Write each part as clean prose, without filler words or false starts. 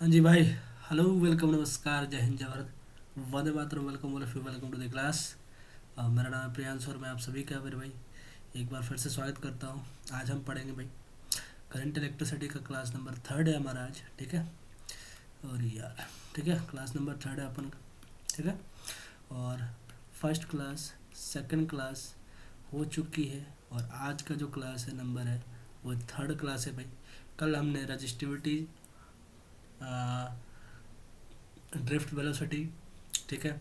हाँ जी भाई। Hello, welcome, नमस्कार, जय हिंद, जय भारत, वंदे मातरम। Welcome all of you, welcome to the class. मेरा नाम है प्रियांश और मैं आप सभी का मेरे भाई एक बार फिर से स्वागत करता हूँ। आज हम पढ़ेंगे भाई करंट इलेक्ट्रिसिटी का क्लास नंबर थर्ड है हमारा आज, ठीक है। और यार ठीक है, क्लास नंबर थर्ड है अपन का, ठीक है। और फर्स्ट क्लास, सेकंड क्लास हो चुकी है और आज का जो क्लास है नंबर है वो थर्ड क्लास है भाई। कल हमने रजिस्टिविटी, ड्रिफ्ट वेलोसिटी, ठीक है,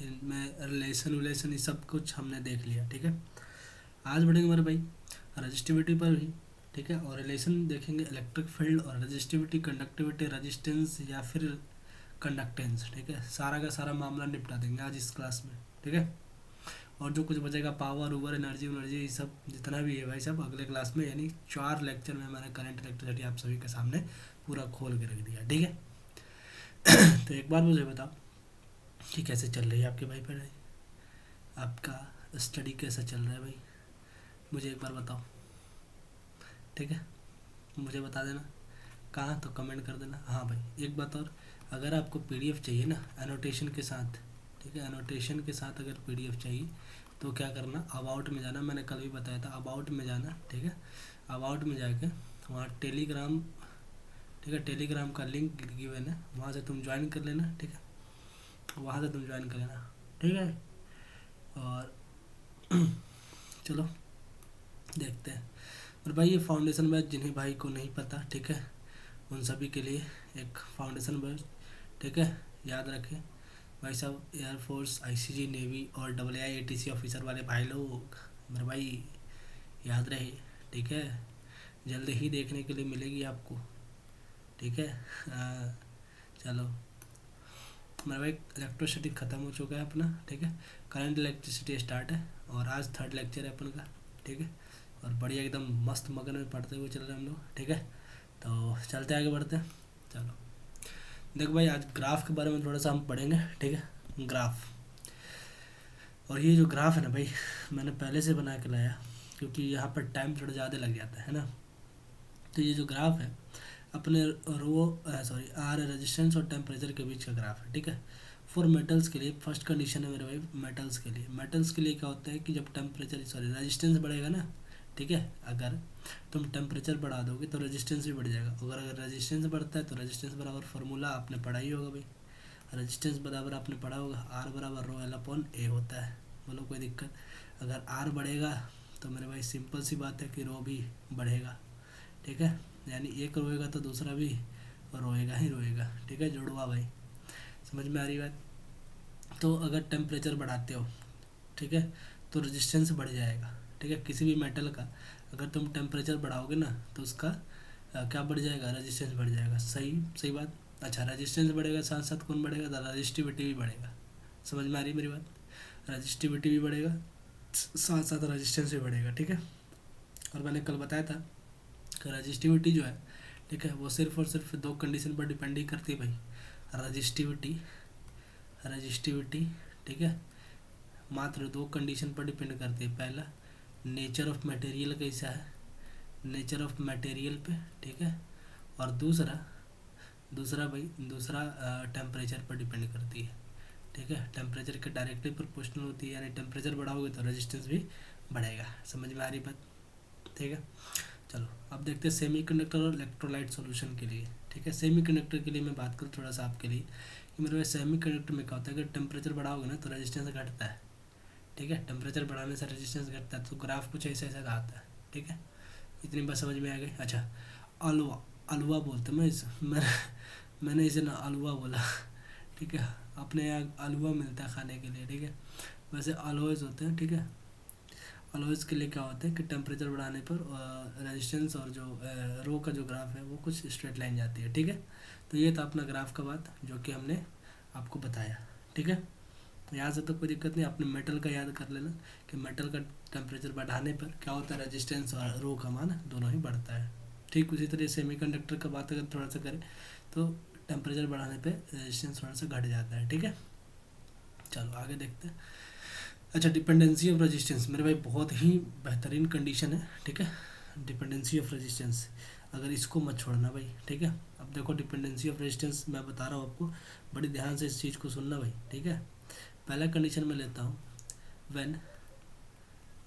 इनमें रिलेशन विलेशन ये सब कुछ हमने देख लिया, ठीक है। आज बढ़ेंगे मेरे भाई रजिस्टिविटी पर भी, ठीक है। और रिलेशन देखेंगे इलेक्ट्रिक फील्ड और रजिस्टिविटी, कंडक्टिविटी, रेजिस्टेंस या फिर कंडक्टेंस, ठीक है। सारा का सारा मामला निपटा देंगे आज इस क्लास में, ठीक है। और जो कुछ बचेगा पावर ओवर एनर्जी एनर्जी ये सब जितना भी है भाई सब अगले क्लास में, यानी 4 लेक्चर में मैंने करंट इलेक्ट्रिसिटी आप सभी के सामने पूरा खोल के रख दिया, ठीक है। तो एक बार मुझे बताओ कि कैसे चल रही है आपकी भाई पढ़ाई, आपका स्टडी कैसा चल रहा है भाई, मुझे एक बार बताओ, ठीक है। मुझे बता देना कहाँ, तो कमेंट कर देना। हाँ भाई एक बात और, अगर आपको पीडीएफ चाहिए ना एनोटेशन के साथ, ठीक है, एनोटेशन के साथ अगर पीडीएफ चाहिए तो क्या करना, अबाउट में जाना, मैंने कल भी बताया था, अबाउट में जाना, ठीक है। अबाउट में जाके वहाँ टेलीग्राम, ठीक है, टेलीग्राम का लिंक गिवन है, वहाँ से तुम ज्वाइन कर लेना, ठीक है। वहाँ से तुम ज्वाइन कर लेना, ठीक है। और चलो देखते हैं। और भाई ये फाउंडेशन बैच जिन्हें भाई को नहीं पता, ठीक है, उन सभी के लिए एक फाउंडेशन बैच, ठीक है, याद रखें भाई साहब। एयरफोर्स, आईसीजी, नेवी और डबल आई एटीसी ऑफिसर वाले भाई लोग, मेरे भाई याद रहे, ठीक है। जल्द ही देखने के लिए मिलेगी आपको, ठीक है। चलो मेरा भाई इलेक्ट्रिसिटी ख़त्म हो चुका है अपना, ठीक है। करंट इलेक्ट्रिसिटी स्टार्ट है और आज थर्ड लेक्चर है अपन का, ठीक है। और बढ़िया एकदम मस्त मगन में पढ़ते हुए चल रहे हैं हम लोग, ठीक है। तो चलते आगे बढ़ते हैं। चलो देखो भाई आज ग्राफ के बारे में थोड़ा सा हम पढ़ेंगे, ठीक है, ग्राफ। और ये जो ग्राफ है ना भाई, मैंने पहले से बना के लाया क्योंकि यहाँ पर टाइम थोड़ा ज़्यादा लग जाता है ना। तो ये जो ग्राफ है अपने रो सॉरी आर रेजिस्टेंस और टेम्परेचर के बीच का ग्राफ है, ठीक है। फॉर मेटल्स के लिए फर्स्ट कंडीशन है मेरे भाई, मेटल्स के लिए क्या होता है कि जब टेम्परेचर सॉरी रेजिस्टेंस बढ़ेगा ना, ठीक है, अगर तुम टेम्परेचर बढ़ा दोगे तो रेजिस्टेंस भी बढ़ जाएगा। अगर अगर रेजिस्टेंस बढ़ता है तो रेजिस्टेंस बराबर फार्मूला आपने पढ़ा ही होगा भाई, रेजिस्टेंस बराबर आपने पढ़ा होगा, आर बराबर रो एल अपॉन ए होता है। बोलो कोई दिक्कत? अगर आर बढ़ेगा तो मेरे भाई सिंपल सी बात है कि रो भी बढ़ेगा, ठीक है। यानी एक रोएगा तो दूसरा भी रोएगा ही रोएगा, ठीक है, जुड़वा भाई। समझ में आ रही बात? तो अगर टेम्परेचर बढ़ाते हो, ठीक है, तो रेजिस्टेंस बढ़ जाएगा, ठीक है। किसी भी मेटल का अगर तुम टेम्परेचर बढ़ाओगे ना तो उसका क्या बढ़ जाएगा, रेजिस्टेंस बढ़ जाएगा। सही सही बात। अच्छा, रेजिस्टेंस बढ़ेगा साथ साथ कौन बढ़ेगा, तो रजिस्टिविटी भी बढ़ेगा। समझ में आ रही मेरी बात? रजिस्टिविटी भी बढ़ेगा साथ साथ रेजिस्टेंस भी बढ़ेगा, ठीक है। और मैंने कल बताया था कि रजिस्टिविटी जो है, ठीक है, वो सिर्फ और सिर्फ दो कंडीशन पर डिपेंड ही करती है भाई। रजिस्टिविटी रजिस्टिविटी ठीक है, मात्र दो कंडीशन पर डिपेंड करती है। पहला, नेचर ऑफ मटेरियल कैसा है, नेचर ऑफ मटेरियल पे, ठीक है। और दूसरा दूसरा भाई दूसरा टेम्परेचर पर डिपेंड करती है, ठीक है। टेम्परेचर के डायरेक्टली प्रोपोर्शनल होती है, यानी टेम्परेचर बढ़ाओगे तो रेजिस्टेंस भी बढ़ेगा। समझ में आ रही बात? ठीक है। चलो अब देखते हैं सेमीकंडक्टर और इलेक्ट्रोलाइट सॉल्यूशन के लिए, ठीक है। सेमीकंडक्टर के लिए मैं बात करूँ थोड़ा सा आपके लिए कि मेरे सेमीकंडक्टर में क्या होता है कि टेम्परेचर बढ़ाओगे ना तो रेजिस्टेंस घटता है, ठीक है। टेम्परेचर बढ़ाने से रेजिस्टेंस घटता है, तो ग्राफ कुछ ऐसा ऐसा आता है, ठीक है। इतनी बात समझ में आ गई? अच्छा, अलवा, अलवा बोलते हैं, मैंने इसे ना अलवा बोला, ठीक है। अपने यहाँ अलवा मिलता है खाने के लिए, ठीक है। वैसे अलॉयज़ होते हैं, ठीक है। अलॉयज़ के लिए क्या होता है कि टेम्परेचर बढ़ाने पर रेजिस्टेंस और जो रो का जो ग्राफ है वो कुछ स्ट्रेट लाइन जाती है, ठीक है। तो ये था अपना ग्राफ का बात जो कि हमने आपको बताया, ठीक है। यहाँ से तो कोई दिक्कत नहीं, अपने मेटल का याद कर लेना कि मेटल का टेम्परेचर बढ़ाने पर क्या होता है, रेजिस्टेंस और रो का मान दोनों ही बढ़ता है। ठीक उसी तरह सेमीकंडक्टर का बात अगर थोड़ा सा करें तो टेम्परेचर बढ़ाने पे रेजिस्टेंस थोड़ा सा घट जाता है, ठीक है। चलो आगे देखते हैं। अच्छा, डिपेंडेंसी ऑफ रेजिस्टेंस मेरे भाई बहुत ही बेहतरीन कंडीशन है, ठीक है। डिपेंडेंसी ऑफ रेजिस्टेंस, अगर इसको मत छोड़ना भाई, ठीक है। अब देखो डिपेंडेंसी ऑफ रेजिस्टेंस मैं बता रहा हूँ आपको, बड़ी ध्यान से इस चीज़ को सुनना भाई, ठीक है। पहला कंडीशन में लेता हूँ, व्हेन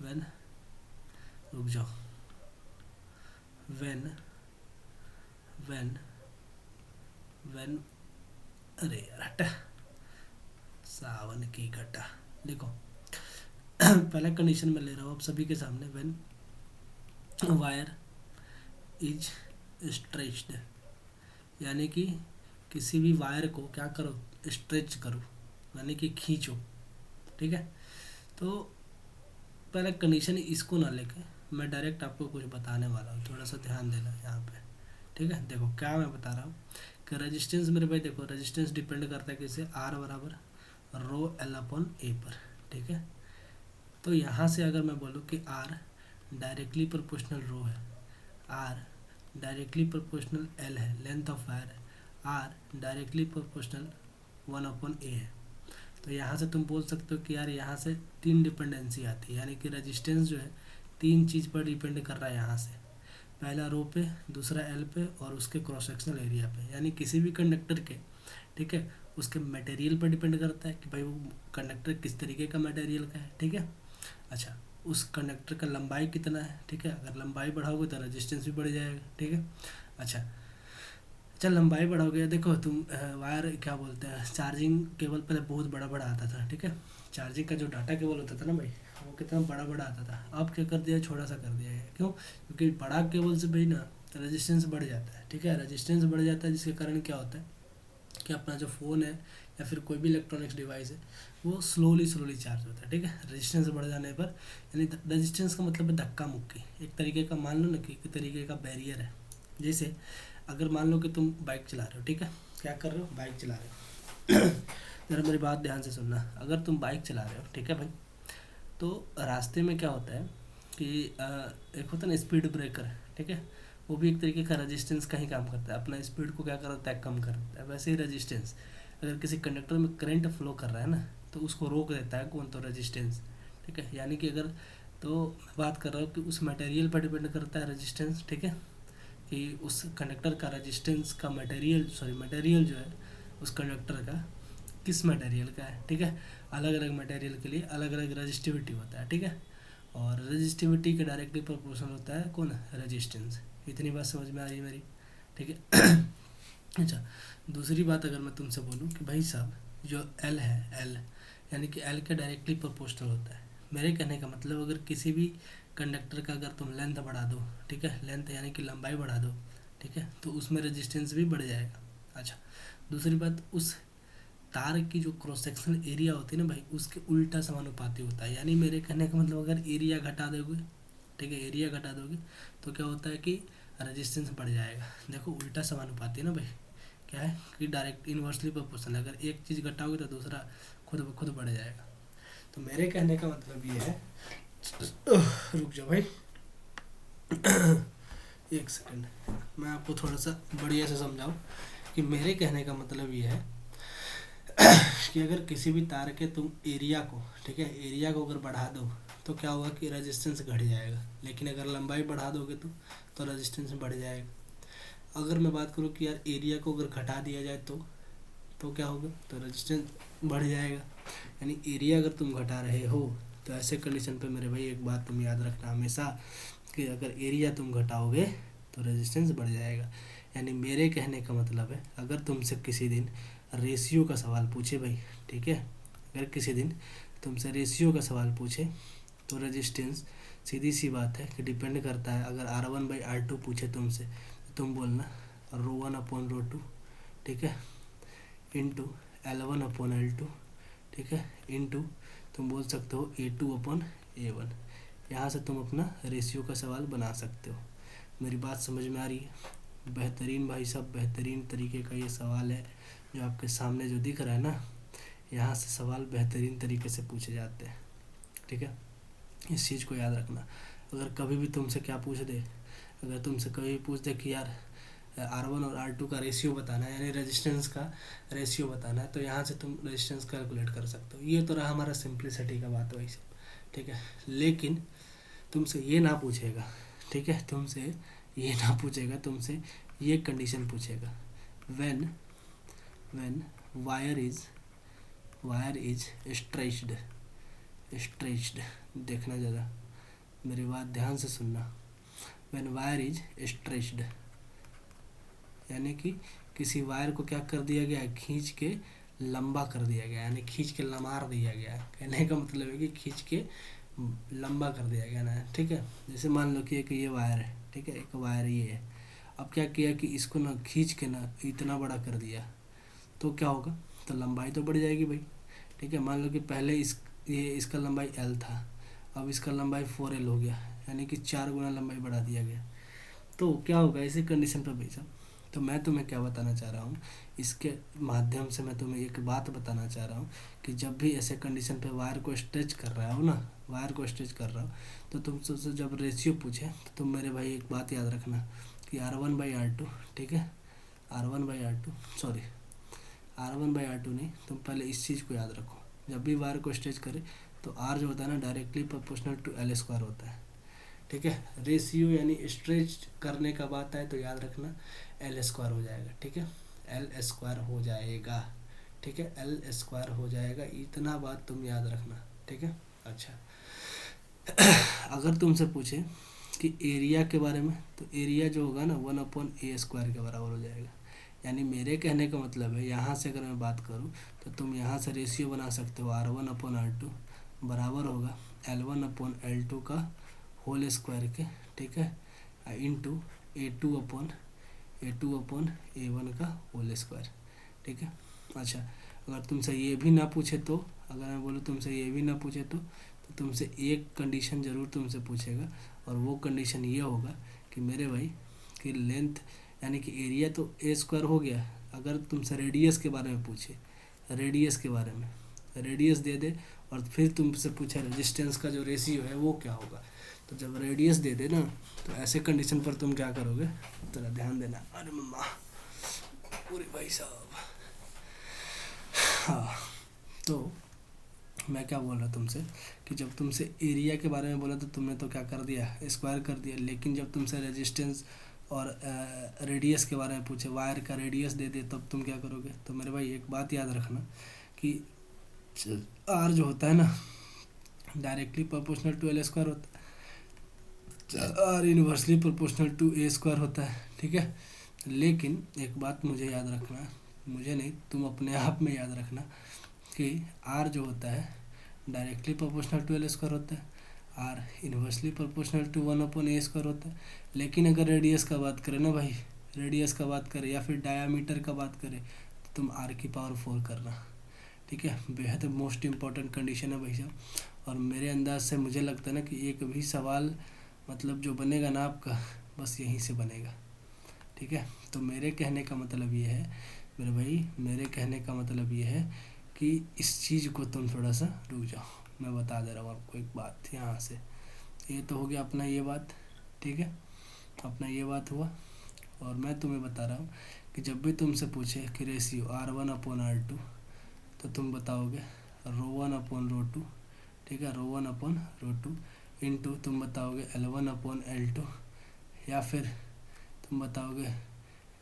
व्हेन रुक जाओ, व्हेन व्हेन व्हेन अरे यार हटा, सावन की घटा, देखो पहला कंडीशन में ले रहा हूँ आप सभी के सामने, व्हेन वायर इज स्ट्रेच्ड, यानी कि किसी भी वायर को क्या करो, स्ट्रेच करो, यानी कि खींचो, ठीक है। तो पहला कंडीशन इसको ना लेके मैं डायरेक्ट आपको कुछ बताने वाला हूँ, थोड़ा सा ध्यान देना यहाँ पे, ठीक है। देखो क्या मैं बता रहा हूँ कि रेजिस्टेंस मेरे भाई, देखो रेजिस्टेंस डिपेंड करता है किसे, आर बराबर रो एल अपॉन ए पर, ठीक है। तो यहाँ से अगर मैं बोलूँ कि आर डायरेक्टली प्रोपोर्शनल रो है, आर डायरेक्टली प्रोपोर्शनल एल है, लेंथ ऑफ वायर है, आर डायरेक्टली प्रोपोर्शनल 1/a है, तो यहाँ से तुम बोल सकते हो कि यार यहाँ से तीन डिपेंडेंसी आती है, यानी कि रेजिस्टेंस जो है तीन चीज़ पर डिपेंड कर रहा है यहाँ से, पहला रो पे, दूसरा एल पे, और उसके क्रॉस सेक्शनल एरिया पे, यानी किसी भी कंडक्टर के, ठीक है, उसके मटेरियल पर डिपेंड करता है कि भाई वो कंडक्टर किस तरीके का मटेरियल का है, ठीक है। अच्छा, उस कंडक्टर का लंबाई कितना है, ठीक है, अगर लंबाई बढ़ाओगे तो रेजिस्टेंस भी बढ़ जाएगा, ठीक है। अच्छा, चल लंबाई बढ़ाओगे, देखो तुम वायर क्या बोलते हैं, चार्जिंग केबल पहले बहुत बड़ा बड़ा आता था, ठीक है, चार्जिंग का जो डाटा केबल होता था ना भाई, वो कितना बड़ा बड़ा आता था, अब क्या कर दिया, छोटा सा कर दिया है, क्यों, क्योंकि बड़ा केबल से भाई ना रेजिस्टेंस बढ़ जाता है, ठीक है, रेजिस्टेंस बढ़ जाता है, जिसके कारण क्या होता है कि अपना जो फ़ोन है या फिर कोई भी इलेक्ट्रॉनिक्स डिवाइस है वो स्लोली स्लोली चार्ज होता है, ठीक है, रेजिस्टेंस बढ़ जाने पर, यानी रेजिस्टेंस का मतलब है धक्का मुक्की, एक तरीके का मान लो ना कि एक तरीके का बैरियर है। जैसे अगर मान लो कि तुम बाइक चला रहे हो, ठीक है, क्या कर रहे हो, बाइक चला रहे हो जरा मेरी बात ध्यान से सुनना, अगर तुम बाइक चला रहे हो, ठीक है भाई, तो रास्ते में क्या होता है कि एक होता है ना स्पीड ब्रेकर, ठीक है, वो भी एक तरीके का रेजिस्टेंस का ही काम करता है, अपना स्पीड को क्या करता है, कम करता है। वैसे ही रेजिस्टेंस, अगर किसी कंडक्टर में करंट फ्लो कर रहा है ना, तो उसको रोक देता है कौन, तो रेजिस्टेंस, ठीक है। यानी कि अगर, तो मैं बात कर रहा हूँ कि उस मटेरियल पर डिपेंड करता है रेजिस्टेंस, ठीक है, कि उस कंडक्टर का रेजिस्टेंस का मटेरियल जो है उस कंडक्टर का किस मटेरियल का है, ठीक है। अलग अलग मटेरियल के लिए अलग अलग रजिस्टिविटी होता है, ठीक है, और रजिस्टिविटी के डायरेक्टली प्रोपोर्शनल होता है कौन, रेजिस्टेंस। इतनी बात समझ में आ रही है मेरी, ठीक है। अच्छा, दूसरी बात अगर मैं तुमसे बोलूँ कि भाई साहब जो एल है, एल यानी कि एल के डायरेक्टली प्रोपोर्शनल होता है, मेरे कहने का मतलब अगर किसी भी कंडक्टर का अगर तुम लेंथ बढ़ा दो, ठीक है, लेंथ यानी कि लंबाई बढ़ा दो, ठीक है, तो उसमें रेजिस्टेंस भी बढ़ जाएगा। अच्छा, दूसरी बात, उस तार की जो क्रॉस सेक्शनल एरिया होती है ना भाई, उसके उल्टा समानुपाती होता है, यानी मेरे कहने का मतलब अगर एरिया घटा दोगे, ठीक है, एरिया घटा दोगे तो क्या होता है कि रेजिस्टेंस बढ़ जाएगा। देखो उल्टा समानुपाती है ना भाई, क्या है कि डायरेक्ट इन्वर्सली प्रोपोर्शनल, अगर एक चीज़ घटाओगे तो दूसरा खुद ब खुद बढ़ जाएगा। तो मेरे कहने का मतलब ये है, रुक जाओ भाई एक सेकंड, मैं आपको थोड़ा सा बढ़िया से समझाऊं कि मेरे कहने का मतलब ये है कि अगर किसी भी तार के तुम एरिया को, ठीक है, एरिया को अगर बढ़ा दो तो क्या होगा कि रेजिस्टेंस घट जाएगा, लेकिन अगर लंबाई बढ़ा दोगे तो रेजिस्टेंस बढ़ जाएगा। अगर मैं बात करूँ कि यार एरिया को अगर घटा दिया जाए तो क्या होगा, तो रेजिस्टेंस बढ़ जाएगा। यानी एरिया अगर तुम घटा रहे हो तो ऐसे कंडीशन पे मेरे भाई एक बात तुम याद रखना हमेशा कि अगर एरिया तुम घटाओगे तो रेजिस्टेंस बढ़ जाएगा। यानी मेरे कहने का मतलब है, अगर तुमसे किसी दिन रेशियो का सवाल पूछे भाई, ठीक है, अगर किसी दिन तुमसे रेशियो का सवाल पूछे तो रेजिस्टेंस सीधी सी बात है कि डिपेंड करता है, अगर R1/R2 पूछे तुमसे तो तुम बोलना ρ1/ρ2, ठीक है, इंटू L1/L2, ठीक है, इंटू तुम बोल सकते हो A2/A1। यहाँ से तुम अपना रेशियो का सवाल बना सकते हो। मेरी बात समझ में आ रही है? बेहतरीन भाई साहब, बेहतरीन तरीके का ये सवाल है जो आपके सामने जो दिख रहा है ना, यहाँ से सवाल बेहतरीन तरीके से पूछे जाते हैं, ठीक है, इस चीज़ को याद रखना। अगर कभी भी तुमसे क्या पूछ दे, अगर तुमसे कभी पूछ दे कि यार R1 और R2 का रेशियो बताना है, यानी रेजिस्टेंस का रेशियो बताना है, तो यहाँ से तुम रेजिस्टेंस कैलकुलेट कर सकते हो। ये तो रहा हमारा सिंप्लिसिटी का बात वही सब, ठीक है। लेकिन तुमसे ये ना पूछेगा, ठीक है, तुमसे ये ना पूछेगा तुमसे, ये कंडीशन पूछेगा, when when wire is stretched, stretched, देखना ज़रा, मेरी बात ध्यान से सुनना। व्हेन वायर इज स्ट्रेच्ड यानी कि किसी वायर को क्या कर दिया गया है, खींच के लंबा कर दिया गया, यानी खींच के लमार दिया गया है। कहने का मतलब है कि खींच के लंबा कर दिया गया ना, ठीक है। जैसे मान लो कि एक ये वायर है, ठीक है, एक वायर ये है। अब क्या किया कि इसको ना खींच के ना इतना बड़ा कर दिया, तो क्या होगा, तो लंबाई तो बढ़ जाएगी भाई, ठीक है। मान लो कि पहले इसका लंबाई L था, अब इसका लंबाई 4L हो गया, यानी कि 4 गुना लंबाई बढ़ा दिया गया। तो क्या होगा ऐसी कंडीशन पर भाई साहब, तो मैं तुम्हें क्या बताना चाह रहा हूँ, इसके माध्यम से मैं तुम्हें एक बात बताना चाह रहा हूँ कि जब भी ऐसे कंडीशन पे वायर को स्ट्रेच कर रहा हो ना, वायर को स्ट्रेच कर रहा हो, तो तुमसे जब रेशियो पूछे तो तुम मेरे भाई एक बात याद रखना कि R1/R2, ठीक है, R1/R2, सॉरी R1/R2 नहीं, तुम पहले इस चीज़ को याद रखो, जब भी वायर को स्ट्रेच करे तो R जो होता है ना डायरेक्टली प्रोपोर्शनल टू L² होता है, ठीक है। रेशियो यानी स्ट्रेच करने का बात है तो याद रखना L² हो जाएगा, ठीक है, L² हो जाएगा, ठीक है, L² हो जाएगा, इतना बात तुम याद रखना, ठीक है। अच्छा, अगर तुमसे पूछे कि एरिया के बारे में, तो एरिया जो होगा ना 1/A² के बराबर हो जाएगा। यानी मेरे कहने का मतलब है, यहाँ से अगर मैं बात करूँ तो तुम यहाँ से रेशियो बना सकते हो, R1/R2 बराबर होगा L1/L2 का होल स्क्वायर के, ठीक है, इंटू A2/A1 का होल स्क्वायर, ठीक है। अच्छा, अगर तुमसे ये भी ना पूछे तो, अगर मैं बोलूँ तुमसे ये भी ना पूछे तो तुमसे एक कंडीशन ज़रूर तुमसे पूछेगा, और वो कंडीशन ये होगा कि मेरे भाई कि लेंथ यानी कि एरिया तो A² हो गया, अगर तुमसे रेडियस के बारे में पूछे, रेडियस के बारे में, रेडियस दे दे और फिर तुमसे पूछे रेजिस्टेंस का जो रेशियो है वो क्या होगा, तो जब रेडियस दे दे ना, तो ऐसे कंडीशन पर तुम क्या करोगे, जरा ध्यान देना। अरे मम्मा, पूरे भाई साहब, हाँ, तो मैं क्या बोल रहा तुमसे कि जब तुमसे एरिया के बारे में बोला तो तुमने तो क्या कर दिया, स्क्वायर कर दिया, लेकिन जब तुमसे रेजिस्टेंस और रेडियस के बारे में पूछे, वायर का रेडियस दे दे, तब तुम क्या करोगे। तो मेरे भाई एक बात याद रखना कि R जो होता है ना डायरेक्टली प्रोपोर्शनल टू L² होता है, R inversely proportional to A² होता है, ठीक है। लेकिन एक बात मुझे याद रखना, मुझे नहीं, तुम अपने आप में याद रखना कि R जो होता है डायरेक्टली प्रोपोर्शनल टू L² होता है, R inversely proportional to 1/A² होता है। लेकिन अगर रेडियस का बात करें ना भाई, रेडियस का बात करें या फिर डायामीटर का बात करें, तो तुम R⁴ करना, ठीक है। बेहद मोस्ट इम्पॉर्टेंट कंडीशन है भाई साहब, और मेरे अंदाज से मुझे लगता है ना कि एक भी सवाल मतलब जो बनेगा ना आपका, बस यहीं से बनेगा, ठीक है। तो मेरे कहने का मतलब ये है मेरे भाई, मेरे कहने का मतलब ये है कि इस चीज़ को तुम थोड़ा सा रुक जाओ, मैं बता दे रहा हूँ आपको एक बात यहाँ से। ये तो हो गया अपना ये बात, ठीक है, अपना ये बात हुआ। और मैं तुम्हें बता रहा हूँ कि जब भी तुमसे पूछे कि रेशियो R1/R2, तो तुम बताओगे ρ1/ρ2, ठीक है, ρ1/ρ2 इंटू तुम बताओगे L1/L2, या फिर तुम बताओगे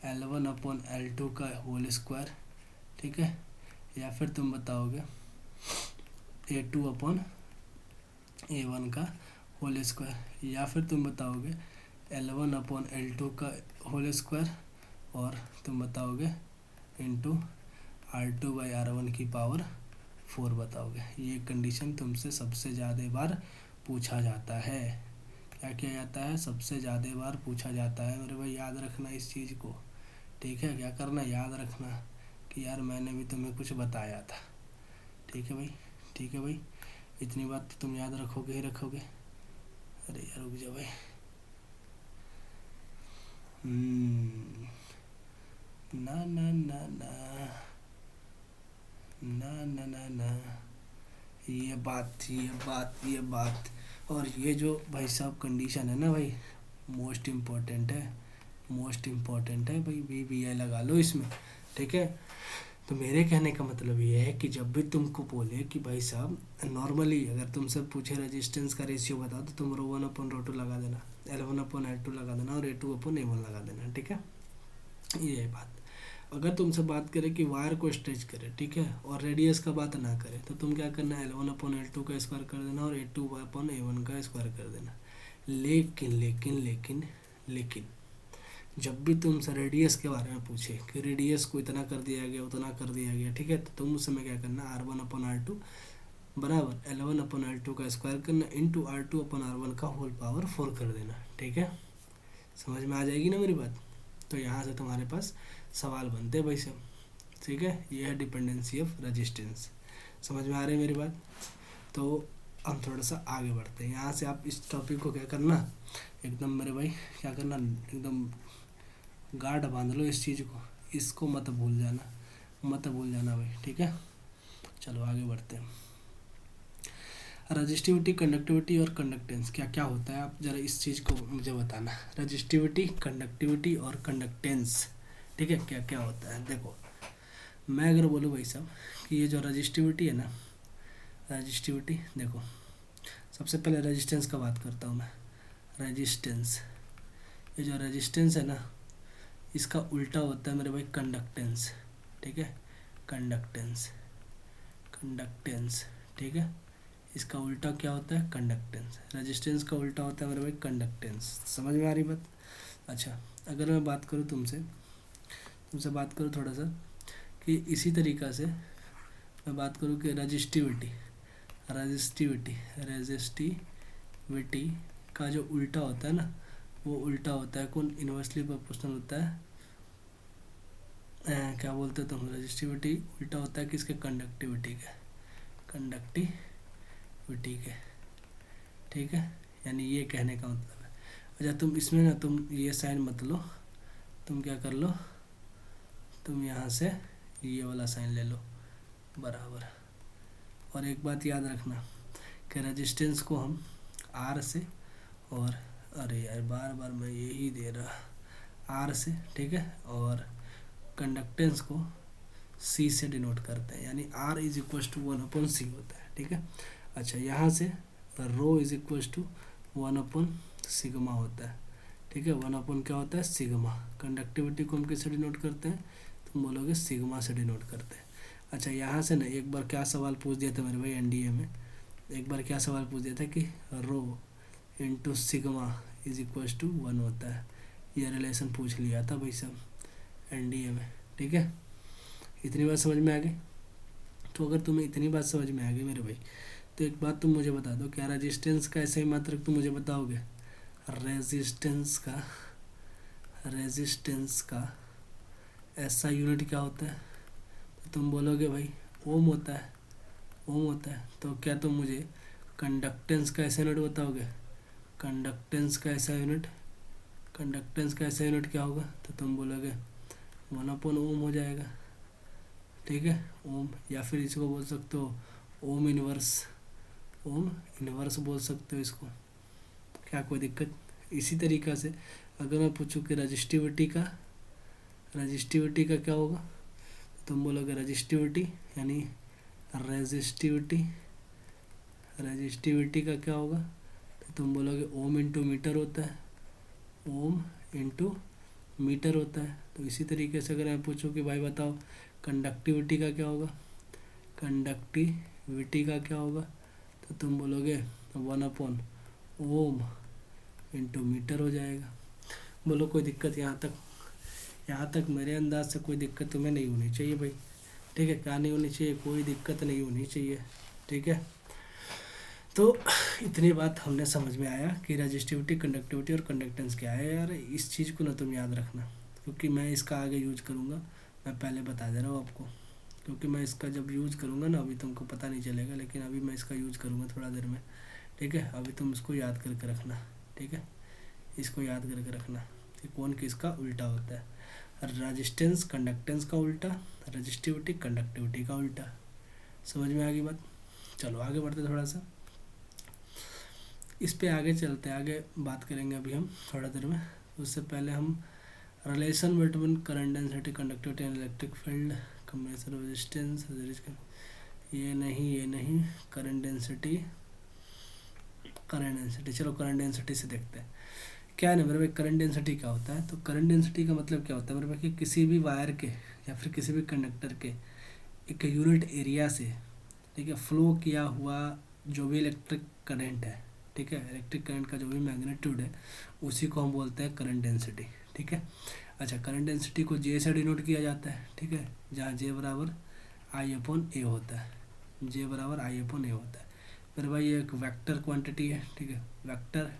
L1/L2 का होल स्क्वायर, ठीक है, या फिर तुम बताओगे A2/A1 का होल स्क्वायर, या फिर तुम बताओगे L1/L2 का होल स्क्वायर, और तुम बताओगे इंटू R2/R1 की पावर 4 बताओगे। ये कंडीशन तुमसे सबसे ज़्यादा बार पूछा जाता है। क्या किया जाता है, सबसे ज़्यादा बार पूछा जाता है मेरे भाई, याद रखना इस चीज़ को, ठीक है। क्या करना, याद रखना कि यार मैंने भी तुम्हें कुछ बताया था, ठीक है भाई, ठीक है भाई, इतनी बात तो तुम याद रखोगे ही रखोगे। अरे यार रुक जा भाई, ना ना ना ना ना ना ना ना, ये बात और ये जो भाई साहब कंडीशन है ना भाई, मोस्ट इम्पोर्टेंट है, मोस्ट इम्पोर्टेंट है भाई, VBI लगा लो इसमें, ठीक है। तो मेरे कहने का मतलब ये है कि जब भी तुमको बोले कि भाई साहब नॉर्मली अगर तुमसे पूछे रेजिस्टेंस का रेशियो बताओ तो तुम रो 1/2 लगा देना, L1/L2 लगा देना और A2/A1 लगा देना, ठीक है। ये है बात। अगर तुमसे बात करें कि वायर को स्ट्रेच करे, ठीक है, और रेडियस का बात ना करे, तो तुम क्या करना है, L1/L2 का स्क्वायर कर देना और A2/A1 का स्क्वायर कर देना। लेकिन लेकिन लेकिन लेकिन जब भी तुमसे रेडियस के बारे में पूछे कि रेडियस को इतना कर दिया गया उतना कर दिया गया, ठीक है, तो तुम उस समय क्या करना, R1/R2 बराबर L1/L2 का स्क्वायर करना इंटू R2/R1 का होल पावर 4 कर देना, ठीक है। समझ में आ जाएगी ना मेरी बात। तो यहाँ से तुम्हारे पास सवाल बनते हैं भाई साहब, ठीक है। ये है डिपेंडेंसी ऑफ रेजिस्टेंस। समझ में आ रही है मेरी बात। तो हम थोड़ा सा आगे बढ़ते हैं। यहाँ से आप इस टॉपिक को क्या करना, एकदम मेरे भाई क्या करना, एकदम गांठ बांध लो इस चीज़ को, इसको मत भूल जाना, मत भूल जाना भाई, ठीक है। चलो आगे बढ़ते हैं। रजिस्टिविटी, कंडक्टिविटी और कंडक्टेंस क्या क्या होता है, आप ज़रा इस चीज़ को मुझे बताना। रजिस्टिविटी, कंडक्टिविटी और कंडक्टेंस, ठीक है, क्या क्या होता है। देखो मैं अगर बोलूँ भाई साहब कि ये जो रजिस्टिविटी है ना, रजिस्टिविटी देखो, सबसे पहले रेजिस्टेंस का बात करता हूँ मैं। रेजिस्टेंस, ये जो रेजिस्टेंस है ना, इसका उल्टा होता है मेरे भाई कंडक्टेंस, ठीक है। कंडक्टेंस, कंडक्टेंस, ठीक है, इसका उल्टा क्या होता है, कंडक्टेंस। रेजिस्टेंस का उल्टा होता है मेरे भाई कंडक्टेंस। समझ में आ रही बात। अच्छा अगर मैं बात करूँ तुमसे बात करूँ थोड़ा सा कि इसी तरीक़ा से मैं बात करूँ कि रजिस्टिविटी, रजिस्टिविटी रजिस्टिविटी का जो उल्टा होता है ना, वो उल्टा होता है कौन, इन्वर्सली प्रोपोर्शनल होता है। क्या बोलते हो तुम, रजिस्टिविटी उल्टा होता है किसके, कंडक्टिविटी के, कंडक्टिविटी के, ठीक है। यानी ये कहने का मतलब है। अच्छा तुम इसमें ना तुम ये साइन मत लो, तुम क्या कर लो, तुम यहाँ से ये वाला साइन ले लो बराबर। और एक बात याद रखना कि रेजिस्टेंस को हम आर से, और अरे यार बार बार मैं यही दे रहा, आर से, ठीक है, और कंडक्टेंस को सी से डिनोट करते हैं, यानी are is equal to 1/C होता है, ठीक है। अच्छा यहाँ से रो इज इक्वल टू 1/सिग्मा होता है, ठीक है। 1/ क्या होता है, सिग्मा। कंडक्टिविटी को हम किससे डिनोट करते हैं, तुम बोलोगे सिग्मा से डिनोट करते हैं। अच्छा यहाँ से ना एक बार क्या सवाल पूछ दिया था मेरे भाई एनडीए में, एक बार क्या सवाल पूछ दिया था कि rho into sigma is equal to 1 होता है। ये रिलेशन पूछ लिया था भाई साहब एनडीए में, ठीक है। इतनी बात समझ में आ गई। तो अगर तुम्हें इतनी बात समझ में आ गई मेरे भाई, तो एक बात तुम मुझे बता दो, क्या रेजिस्टेंस का ऐसे ही मात्रक तुम मुझे बताओगे, रेजिस्टेंस का ऐसा यूनिट क्या होता है, तो तुम बोलोगे भाई ओम होता है, ओम होता है। तो क्या तुम मुझे कंडक्टेंस का ऐसा यूनिट बताओगे, कंडक्टेंस का ऐसा यूनिट, कंडक्टेंस का ऐसा यूनिट क्या होगा, तो तुम बोलोगे 1/ओम हो जाएगा, ठीक है, ओम। या फिर इसको बोल सकते हो ओम इनवर्स, ओम इनवर्स बोल सकते हो इसको, क्या कोई दिक्कत। इसी तरीक़ा से अगर मैं पूछूं कि रजिस्टिविटी का क्या होगा, तो तुम बोलोगे रजिस्टिविटी यानी रजिस्टिविटी का क्या होगा, तो तुम बोलोगे ओम इंटू मीटर होता है, ओम इंटू मीटर होता है। तो इसी तरीके से अगर मैं पूछूं कि भाई बताओ कंडक्टिविटी का क्या होगा, कंडक्टिविटी का क्या होगा, तो तुम बोलोगे 1/ओम इंटू मीटर हो जाएगा। बोलो कोई दिक्कत यहाँ तक मेरे अंदाज से कोई दिक्कत तुम्हें नहीं होनी चाहिए भाई, ठीक है। क्या नहीं होनी चाहिए, कोई दिक्कत नहीं होनी चाहिए, ठीक है। तो इतनी बात हमने समझ में आया कि रजिस्टिविटी, कंडक्टिविटी और कंडक्टेंस क्या है। यार इस चीज़ को ना तुम याद रखना, क्योंकि मैं इसका आगे यूज करूँगा, मैं पहले बता दे रहा हूँ आपको, क्योंकि मैं इसका जब यूज़ करूँगा ना, अभी तुमको पता नहीं चलेगा, लेकिन अभी मैं इसका यूज़ करूँगा थोड़ा देर में, ठीक है। अभी तुम इसको याद करके रखना, ठीक है, इसको याद करके रखना कि कौन किसका उल्टा होता है। रेजिस्टेंस कंडक्टेंस का उल्टा, रजिस्टिविटी कंडक्टिविटी का उल्टा। समझ में आ गई बात। चलो आगे बढ़ते थोड़ा सा, इस पे आगे चलते, आगे बात करेंगे अभी हम थोड़ा देर में। उससे पहले हम relation between current density, conductivity and electric field combination of resistance, ये नहीं, करंट डेंसिटी, चलो करंट डेंसिटी से देखते हैं क्या है ना मेरे भाई। करंट डेंसिटी क्या होता है, तो करंट डेंसिटी का मतलब क्या होता है मेरे भाई कि किसी भी वायर के या फिर किसी भी कंडक्टर के एक यूनिट एरिया से, ठीक है, फ्लो किया हुआ जो भी इलेक्ट्रिक करंट है, ठीक है, इलेक्ट्रिक करंट का जो भी मैग्नीट्यूड है उसी को हम बोलते हैं करंट डेंसिटी, ठीक है। अच्छा, करंट डेंसिटी को जे से डिनोट किया जाता है, ठीक है, जहाँ जे बराबर आई अपॉन ए होता है, जे बराबर आई अपॉन ए होता है मेरे भाई। ये एक वेक्टर क्वांटिटी है, ठीक है, वेक्टर,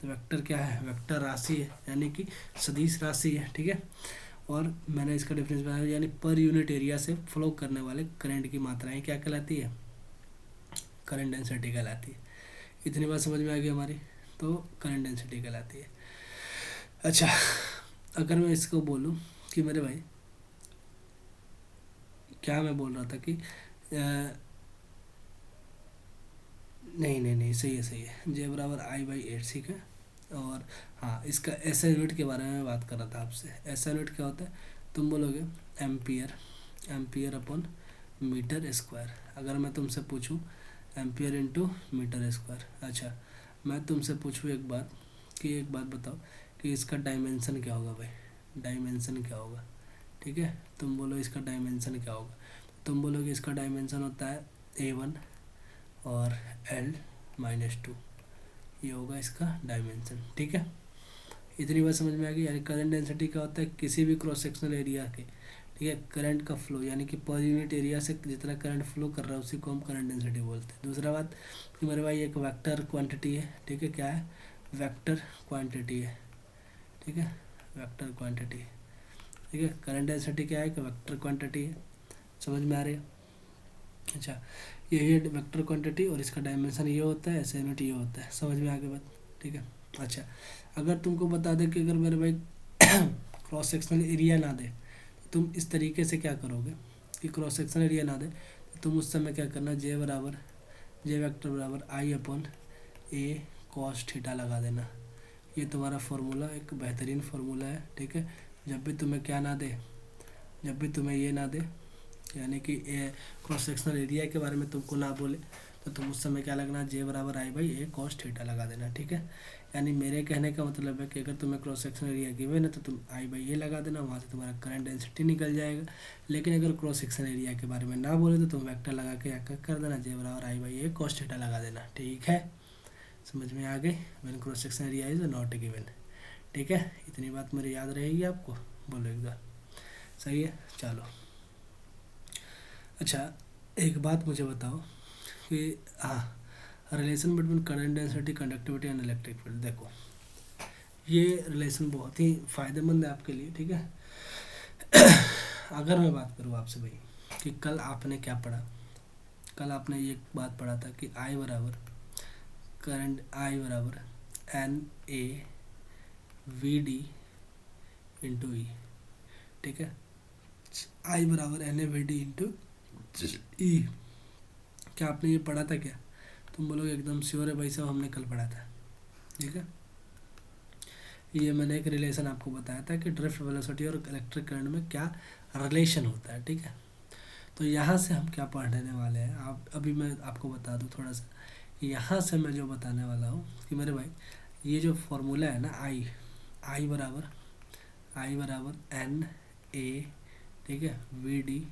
वेक्टर क्या है, वेक्टर राशि है, यानी कि सदिश राशि है, ठीक है। और मैंने इसका डिफरेंस बनाया, यानी पर यूनिट एरिया से फ्लो करने वाले करंट की मात्राएं क्या कहलाती है, करंट डेंसिटी कहलाती है। इतनी बात समझ में आ गई हमारी, तो करंट डेंसिटी कहलाती है। अच्छा, अगर मैं इसको बोलूँ कि मेरे भाई, क्या मैं बोल रहा था कि नहीं, सही है, जे बराबर आई बाई एट, ठीक है। और हाँ, इसका ऐसा यूनिट के बारे में बात कर रहा था आपसे। ऐसा यूनिट क्या होता है, तुम बोलोगे ampere, ampere upon metre square. अगर मैं तुमसे पूछूं एम्पियर इंटू मीटर स्क्वायर, अच्छा मैं तुमसे पूछूं एक बात, कि एक बात बताओ कि इसका डायमेंशन क्या होगा भाई, डायमेंशन क्या होगा, ठीक है। तुम बोलो इसका डायमेंशन क्या होगा, तुम बोलोगे इसका डायमेंशन होता है A1 और L-2, ये होगा इसका डायमेंशन, ठीक है। इतनी बात समझ में आ गई। यानी करंट डेंसिटी क्या होता है, किसी भी क्रॉस सेक्शनल एरिया के, ठीक है, करंट का फ्लो, यानी कि पर यूनिट एरिया से जितना करंट फ्लो कर रहा है उसी को हम करंट डेंसिटी बोलते हैं। दूसरा बात कि मेरे भाई एक वेक्टर क्वांटिटी है, ठीक है, क्या है, वेक्टर क्वांटिटी है, ठीक है, वेक्टर क्वांटिटी है, ठीक है। करंट डेंसिटी क्या है, कि वेक्टर क्वांटिटी है, समझ में आ रही है। अच्छा, यही है वेक्टर क्वांटिटी, और इसका डायमेंशन ये होता है, ऐसा यूनिट ये होता है, समझ में आ गई बात, ठीक है। अच्छा, अगर तुमको बता दे कि अगर मेरे भाई क्रॉस सेक्शनल एरिया ना दे, तो तुम इस तरीके से क्या करोगे कि क्रॉस सेक्शनल एरिया ना दे तो तुम उस समय क्या करना, जे बराबर, जे वेक्टर बराबर आई अपॉन ए कॉस थीटा लगा देना। ये तुम्हारा फार्मूला एक बेहतरीन फार्मूला है, ठीक है। जब भी तुम्हें क्या ना दे, जब भी तुम्हें ये ना दे, यानी कि क्रॉस सेक्शनल एरिया के बारे में तुमको ना बोले, तो तुम उस समय क्या लगना, जे बराबर आई बाई ए कॉस थीटा लगा देना, ठीक है। यानी मेरे कहने का मतलब है कि अगर तुम्हें क्रॉस सेक्शनल एरिया गिवन है तो तुम आई बाई ए लगा देना, वहाँ से तुम्हारा करंट डेंसिटी निकल जाएगा। लेकिन अगर क्रॉस सेक्शनल एरिया के बारे में ना बोले तो तुम वेक्टर लगा के क्या कर देना, जे बराबर आई बाई ए कॉस थीटा लगा देना, ठीक है। समझ में आ गई, when cross sectional area is not given, ठीक है। इतनी बात मेरी याद रहेगी आपको, बोलो एक बार, सही है, चलो। अच्छा, एक बात मुझे बताओ कि हाँ, relation between current density, conductivity and electric field, देखो ये रिलेशन बहुत ही फ़ायदेमंद है आपके लिए, ठीक है। अगर मैं बात करूँ आपसे भाई कि कल आपने क्या पढ़ा, कल आपने ये बात पढ़ा था कि आई बराबर करंट, आई बराबर N A V D into E, ठीक है, आई बराबर N A V D into E. क्या आपने ये पढ़ा था क्या, तुम बोलोगे एकदम श्योर है भाई साहब, हमने कल पढ़ा था, ठीक है। ये मैंने एक रिलेशन आपको बताया था कि ड्रिफ्ट वेलोसिटी और इलेक्ट्रिक करंट में क्या रिलेशन होता है, ठीक है। तो यहाँ से हम क्या पढ़ने वाले हैं, आप अभी मैं आपको बता दूँ थोड़ा सा। यहाँ से मैं जो बताने वाला हूँ कि मेरे भाई ये जो फॉर्मूला है ना, आई, आई बराबर, आई बराबर एन ए, ठीक है, वी डी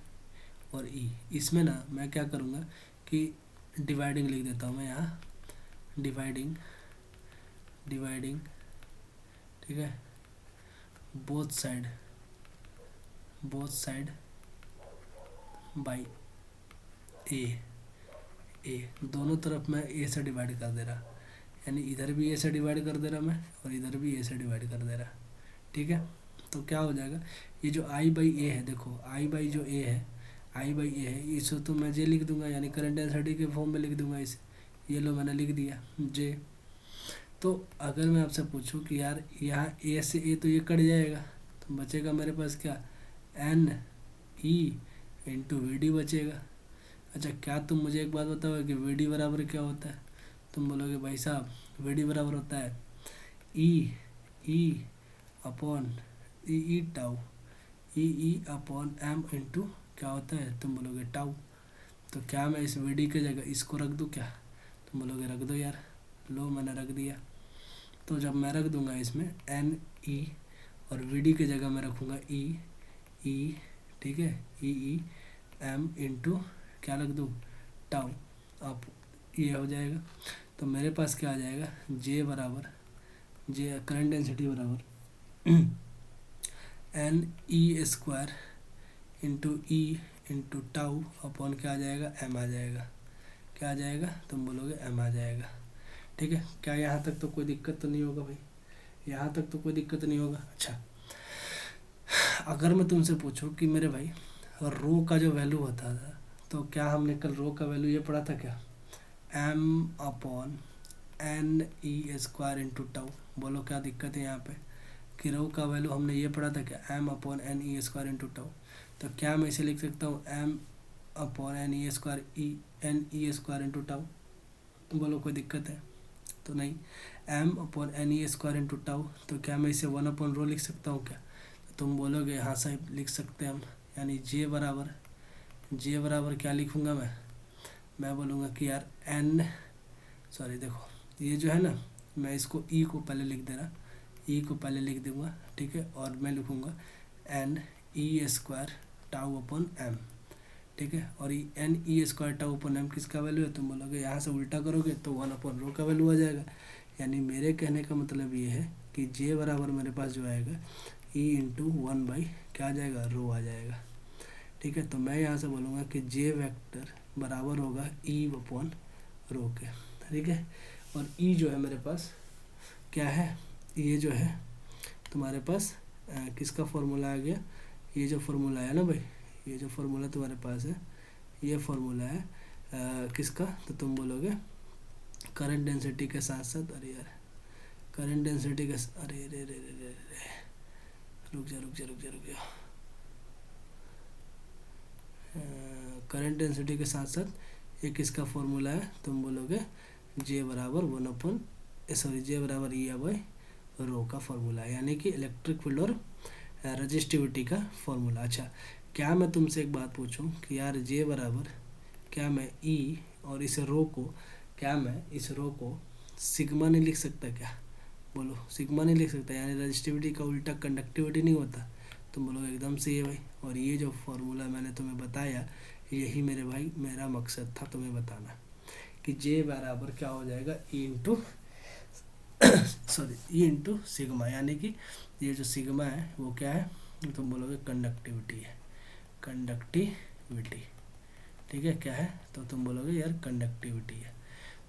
और ई, इसमें ना मैं क्या करूँगा कि डिवाइडिंग लिख देता हूँ मैं यहाँ, डिवाइडिंग, डिवाइडिंग, ठीक है, both side, both side by A, A दोनों तरफ मैं ए से डिवाइड कर दे रहा, यानी इधर भी ए से डिवाइड कर दे रहा मैं और इधर भी ए से डिवाइड कर दे रहा, ठीक है। तो क्या हो जाएगा, ये जो आई बाई ए है, देखो आई बाई जो ए है, आई बाई ए है, इसे तो मैं जे लिख दूंगा, यानी करंट डेंसिटी के फॉर्म में लिख दूंगा इसे, ये लो मैंने लिख दिया जे। तो अगर मैं आपसे पूछूं कि यार यहाँ ए से ए तो ये कट जाएगा, तो बचेगा मेरे पास क्या, n e into v d बचेगा। अच्छा, क्या तुम मुझे एक बात बताओगे कि वी डी बराबर क्या होता है, तुम बोलोगे भाई साहब वी डी बराबर होता है ई, ई अपॉन ई, ई टाउ, E/m इंटू क्या होता है, तुम बोलोगे टाउ। तो क्या मैं इस वी डी की जगह इसको रख दूँ क्या, तुम बोलोगे रख दो यार। लो मैंने रख दिया। तो जब मैं रख दूंगा इसमें एन ई और वी डी की जगह मैं रखूँगा ई, ठीक है, E/m इंटू क्या रख दूँ, टाउ। अब ये हो जाएगा। तो मेरे पास क्या आ जाएगा, जे बराबर, जे करंट डेंसिटी बराबर N/E² into E into tau upon क्या आ जाएगा, एम आ जाएगा। क्या आ जाएगा, तुम बोलोगे एम आ जाएगा। ठीक है, क्या यहाँ तक तो कोई दिक्कत तो नहीं होगा भाई, यहाँ तक तो कोई दिक्कत नहीं होगा। अच्छा, अगर मैं तुमसे पूछूं कि मेरे भाई रो का जो वैल्यू होता था, तो क्या हमने कल रो का वैल्यू ये पढ़ा था क्या, M/N/E² इंटू टाउ। बोलो क्या दिक्कत है यहाँ पे, कि रो का वैल्यू हमने ये पढ़ा था क्या, M/N/E² इंटू टाउ। तो क्या मैं इसे लिख सकता हूँ M/N/E² इंटू टाउ। बोलो कोई दिक्कत है तो नहीं। M/N/E² इंटू टाउ, तो क्या मैं इसे 1/रो लिख सकता हूँ क्या, तो तुम बोलोगे हाँ साहब लिख सकते हैं हम। यानी जे बराबर क्या लिखूँगा मैं बोलूँगा कि यार एन, सॉरी देखो ये जो है ना, मैं इसको ई को पहले लिख दे रहा, ई को पहले लिख दूँगा, ठीक है, और मैं लिखूँगा N/E² टाउ अपॉन एम, ठीक है। और N/E² टाउ अपॉन एम किसका वैल्यू है, तुम बोलोगे यहाँ से उल्टा करोगे तो 1/रो का वैल्यू आ जाएगा। यानी मेरे कहने का मतलब ये है कि जे बराबर मेरे पास जो आएगा E इंटू 1 क्या आ जाएगा, रो आ जाएगा। ठीक है, तो मैं यहाँ से बोलूँगा कि जे वेक्टर बराबर होगा E/रो के, ठीक है। और E जो है मेरे पास क्या है, ये जो है तुम्हारे पास किसका फॉर्मूला आ गया, ये जो फॉर्मूला है ना भाई, ये जो फॉर्मूला तुम्हारे पास है, ये फॉर्मूला है किसका, तो तुम बोलोगे करंट डेंसिटी के साथ साथ, अरे यार करंट डेंसिटी के, अरे रे रे रे रे रुक जा, करंट डेंसिटी के साथ साथ एक इसका फॉर्मूला है, तुम बोलोगे जे बराबर जे बराबर E/रो का फॉर्मूला है, यानी कि इलेक्ट्रिक फील्ड और रजिस्टिविटी का फॉर्मूला। अच्छा, क्या मैं तुमसे एक बात पूछूं कि यार जे बराबर, क्या मैं ई और इस रो को, क्या मैं इस रो को सिग्मा नहीं लिख सकता क्या, बोलो सिग्मा नहीं लिख सकता, यानी रजिस्टिविटी का उल्टा कंडक्टिविटी नहीं होता। तुम बोलो एकदम सही है भाई। और ये जो फॉर्मूला मैंने तुम्हें बताया, यही मेरे भाई मेरा मकसद था तुम्हें बताना, कि जे बराबर क्या हो जाएगा, ई इंटू सिग्मा, यानी कि ये जो सिग्मा है वो क्या है, तुम बोलोगे कंडक्टिविटी है, कंडक्टिविटी, ठीक है, क्या है, तो तुम बोलोगे यार कंडक्टिविटी है।